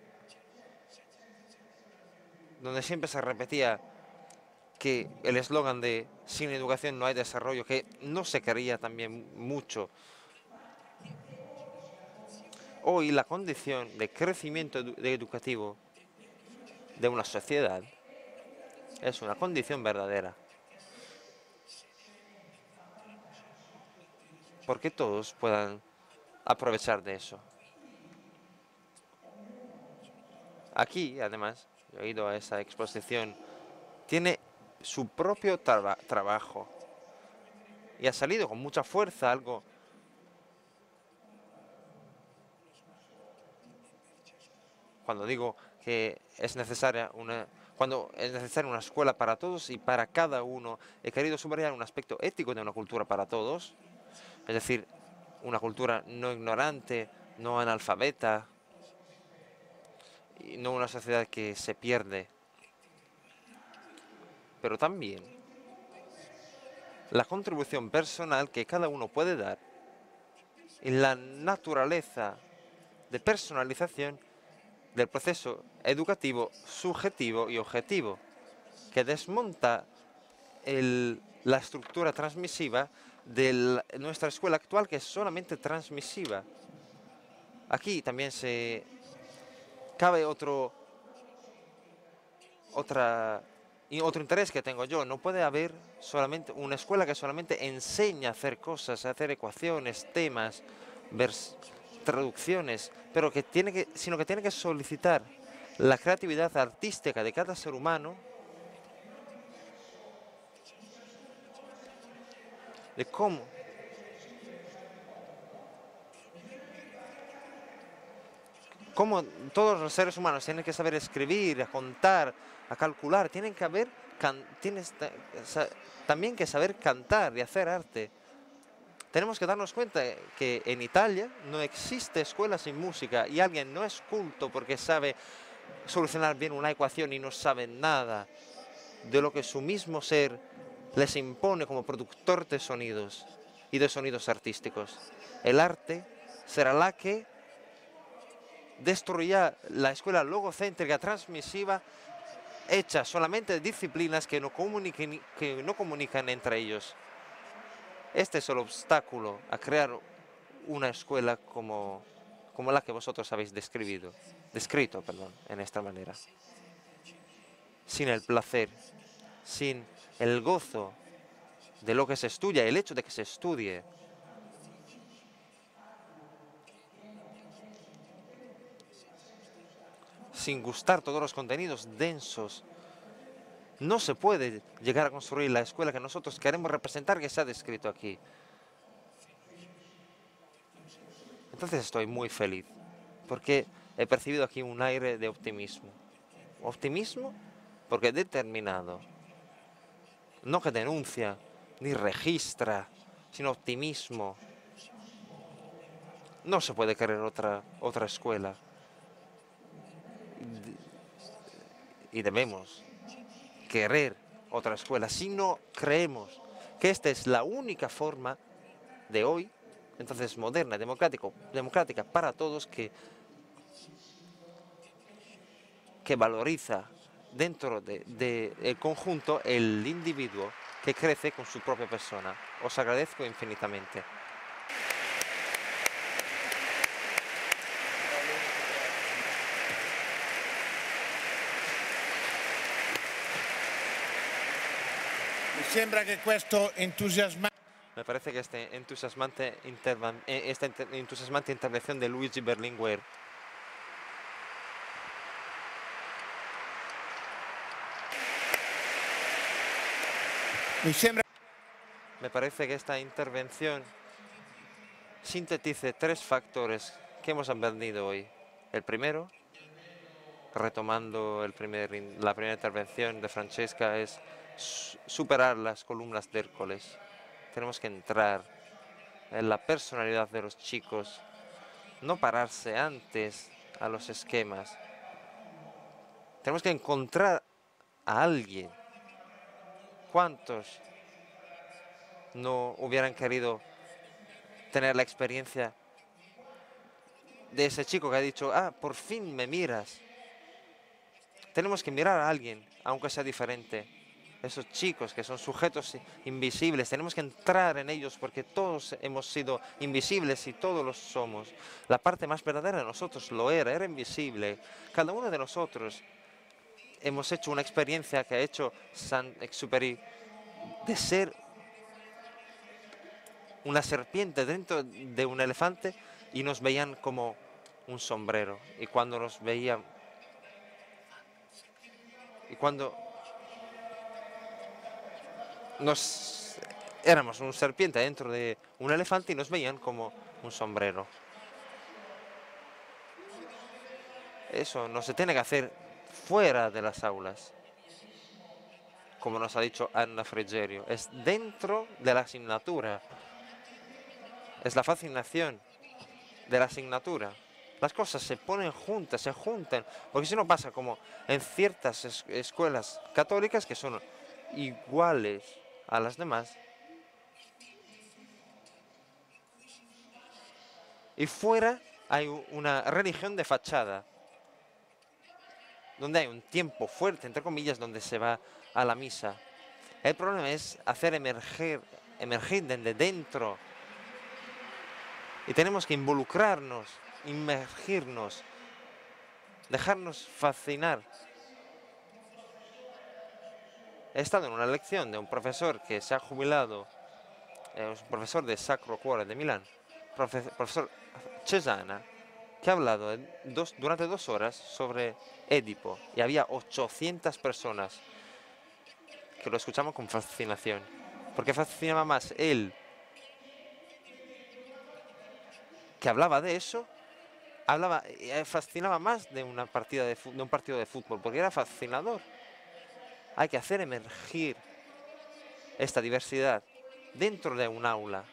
siempre se repetía que el eslogan de sin educación no hay desarrollo, que no se quería también mucho. Hoy la condición de crecimiento educativo de una sociedad es una condición verdadera. Porque todos puedan aprovechar de eso. Aquí, además, yo he ido a esa exposición, tiene su propio trabajo y ha salido con mucha fuerza algo cuando digo que es necesaria una escuela para todos y para cada uno. He querido subrayar un aspecto ético de una cultura para todos, es decir, una cultura no ignorante, no analfabeta, y no una sociedad que se pierde. Pero también la contribución personal que cada uno puede dar en la naturaleza de personalización del proceso educativo subjetivo y objetivo, que desmonta la estructura transmisiva de nuestra escuela actual, que es solamente transmisiva. Aquí también cabe otro interés que tengo yo. No puede haber solamente una escuela que solamente enseña a hacer cosas, a hacer ecuaciones, temas, traducciones, pero sino que tiene que solicitar la creatividad artística de cada ser humano, de cómo todos los seres humanos tienen que saber escribir, a contar, a calcular, también que saber cantar y hacer arte. Tenemos que darnos cuenta que en Italia no existe escuela sin música y alguien no es culto porque sabe solucionar bien una ecuación y no sabe nada de lo que su mismo ser les impone como productor de sonidos y de sonidos artísticos. El arte será la que destruirá la escuela logocéntrica transmisiva hecha solamente de disciplinas que no comunican entre ellos. Este es el obstáculo a crear una escuela como la que vosotros habéis descrito, en esta manera. Sin el placer, sin el gozo de lo que se estudia, el hecho de que se estudie. Sin gustar todos los contenidos densos, no se puede llegar a construir la escuela que nosotros queremos representar, que se ha descrito aquí. Entonces estoy muy feliz, porque he percibido aquí un aire de optimismo. Optimismo porque determinado, no que denuncia ni registra, sino optimismo. No se puede querer otra escuela. Y debemos querer otra escuela. Si no creemos que esta es la única forma de hoy, entonces moderna, democrática para todos, que valoriza dentro del conjunto el individuo que crece con su propia persona. Os agradezco infinitamente. Mi sembra che questo entusiasmante Me parece que esta entusiasmante intervención de Luigi Berlinguer me parece que esta intervención sintetice tres factores que hemos aprendido hoy. El primero, retomando la primera intervención de Francesca, es superar las columnas de Hércules. Tenemos que entrar en la personalidad de los chicos, no pararse antes a los esquemas. Tenemos que encontrar a alguien. ¿Cuántos no hubieran querido tener la experiencia de ese chico que ha dicho, ah, por fin me miras? Tenemos que mirar a alguien, aunque sea diferente. Esos chicos que son sujetos invisibles, tenemos que entrar en ellos porque todos hemos sido invisibles y todos los somos. La parte más verdadera de nosotros era invisible. Cada uno de nosotros hemos hecho una experiencia que ha hecho Saint-Exupéry de ser una serpiente dentro de un elefante y nos veían como un sombrero. Y cuando nos veían, y cuando éramos una serpiente dentro de un elefante y nos veían como un sombrero. Eso no se tiene que hacer fuera de las aulas, como nos ha dicho Anna Frigerio. Es dentro de la asignatura. Es la fascinación de la asignatura. Las cosas se ponen juntas, se juntan, porque si no pasa como en ciertas escuelas católicas que son iguales a las demás. Y fuera hay una religión de fachada, donde hay un tiempo fuerte, entre comillas, donde se va a la misa. El problema es hacer emergir desde dentro. Y tenemos que involucrarnos, inmergirnos, dejarnos fascinar. He estado en una lección de un profesor que se ha jubilado, un profesor de Sacro Cuore de Milán, profesor Cesana, que ha hablado durante 2 horas sobre Édipo. Y había 800 personas que lo escuchamos con fascinación. Porque fascinaba más él, que hablaba de eso, fascinaba más de un partido de fútbol, porque era fascinador. Hay que hacer emergir esta diversidad dentro de un aula.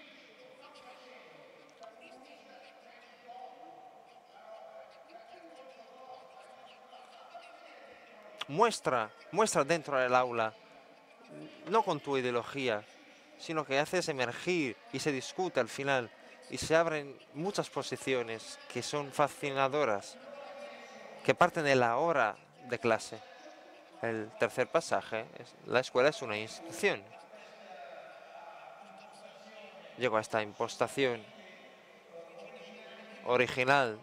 Muestra dentro del aula, no con tu ideología, sino que haces emergir y se discute al final y se abren muchas posiciones que son fascinadoras, que parten de la hora de clase. El tercer pasaje, la escuela es una institución. Llegó a esta impostación original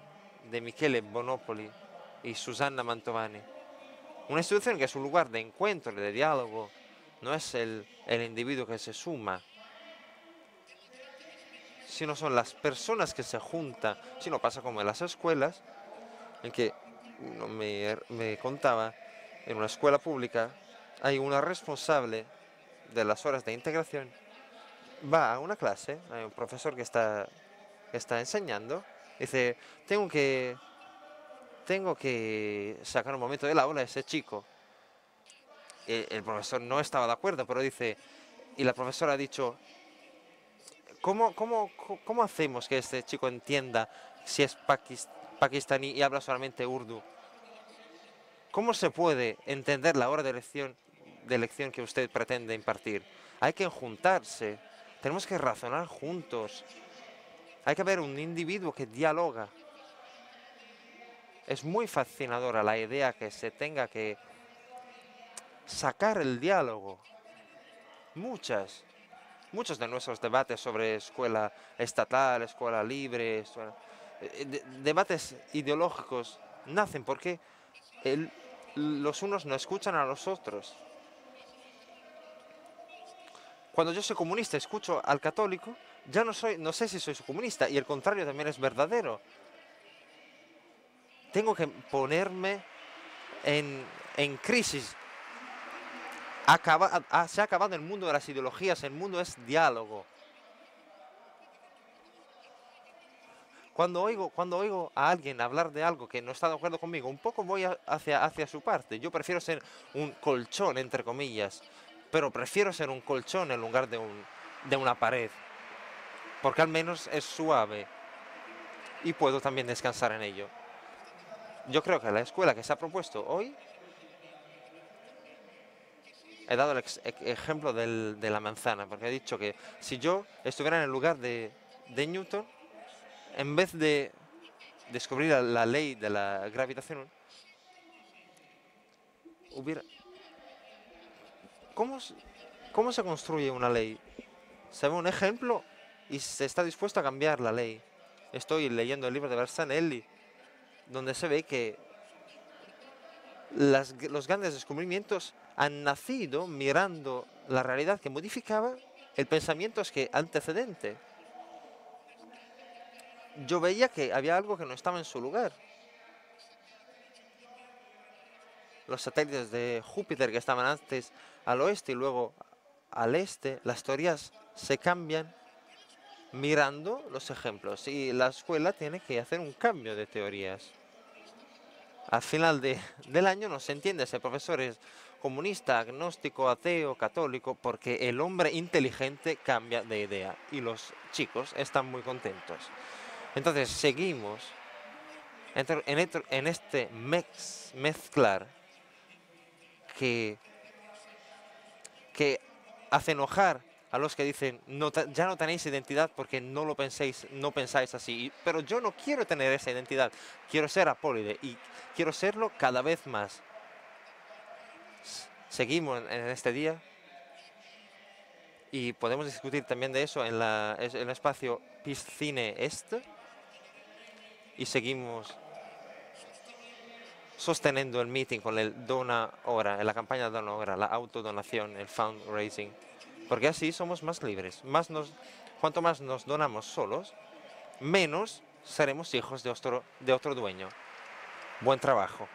de Michele Bonopoli y Susanna Mantovani. Una institución que es un lugar de encuentro, de diálogo, no es el individuo que se suma, sino son las personas que se juntan. Si no pasa como en las escuelas, en que me contaba, en una escuela pública hay una responsable de las horas de integración, va a una clase, hay un profesor que está enseñando, dice, tengo que sacar un momento del aula a ese chico. El profesor no estaba de acuerdo, pero dice, y la profesora ha dicho, ¿cómo hacemos que este chico entienda si es pakistaní y habla solamente urdu? ¿Cómo se puede entender la hora de lección que usted pretende impartir? Hay que juntarse, tenemos que razonar juntos. Hay que haber un individuo que dialoga. Es muy fascinadora la idea que se tenga que sacar el diálogo. Muchos de nuestros debates sobre escuela estatal, escuela libre, debates ideológicos nacen porque los unos no escuchan a los otros. Cuando yo soy comunista, escucho al católico, ya no sé si soy comunista, y el contrario también es verdadero. Tengo que ponerme en crisis. Se ha acabado el mundo de las ideologías, el mundo es diálogo. Cuando oigo a alguien hablar de algo que no está de acuerdo conmigo, un poco voy hacia su parte. Yo prefiero ser un colchón, entre comillas, pero prefiero ser un colchón en lugar de una pared, porque al menos es suave y puedo también descansar en ello. Yo creo que la escuela que se ha propuesto hoy, he dado el ejemplo de la manzana, porque he dicho que si yo estuviera en el lugar de Newton, en vez de descubrir la ley de la gravitación, ¿Cómo se construye una ley? Se ve un ejemplo y se está dispuesto a cambiar la ley. Estoy leyendo el libro de Bersanelli, donde se ve que los grandes descubrimientos han nacido mirando la realidad que modificaba el pensamiento antecedente. Yo veía que había algo que no estaba en su lugar. Los satélites de Júpiter que estaban antes al oeste y luego al este, las teorías se cambian mirando los ejemplos, y la escuela tiene que hacer un cambio de teorías. Al final del año no se entiende si el profesor es comunista, agnóstico, ateo, católico, porque el hombre inteligente cambia de idea y los chicos están muy contentos. Entonces seguimos en este mezclar que hace enojar a los que dicen ya no tenéis identidad porque no pensáis así. Pero yo no quiero tener esa identidad, quiero ser apólide y quiero serlo cada vez más. Seguimos en este día y podemos discutir también de eso en el espacio Piscine Est, y seguimos sosteniendo el meeting con el Dona Ora, en la campaña Dona Ora, la autodonación, el fundraising, porque así somos más libres. Cuanto más nos donamos solos, menos seremos hijos de otro dueño. Buen trabajo.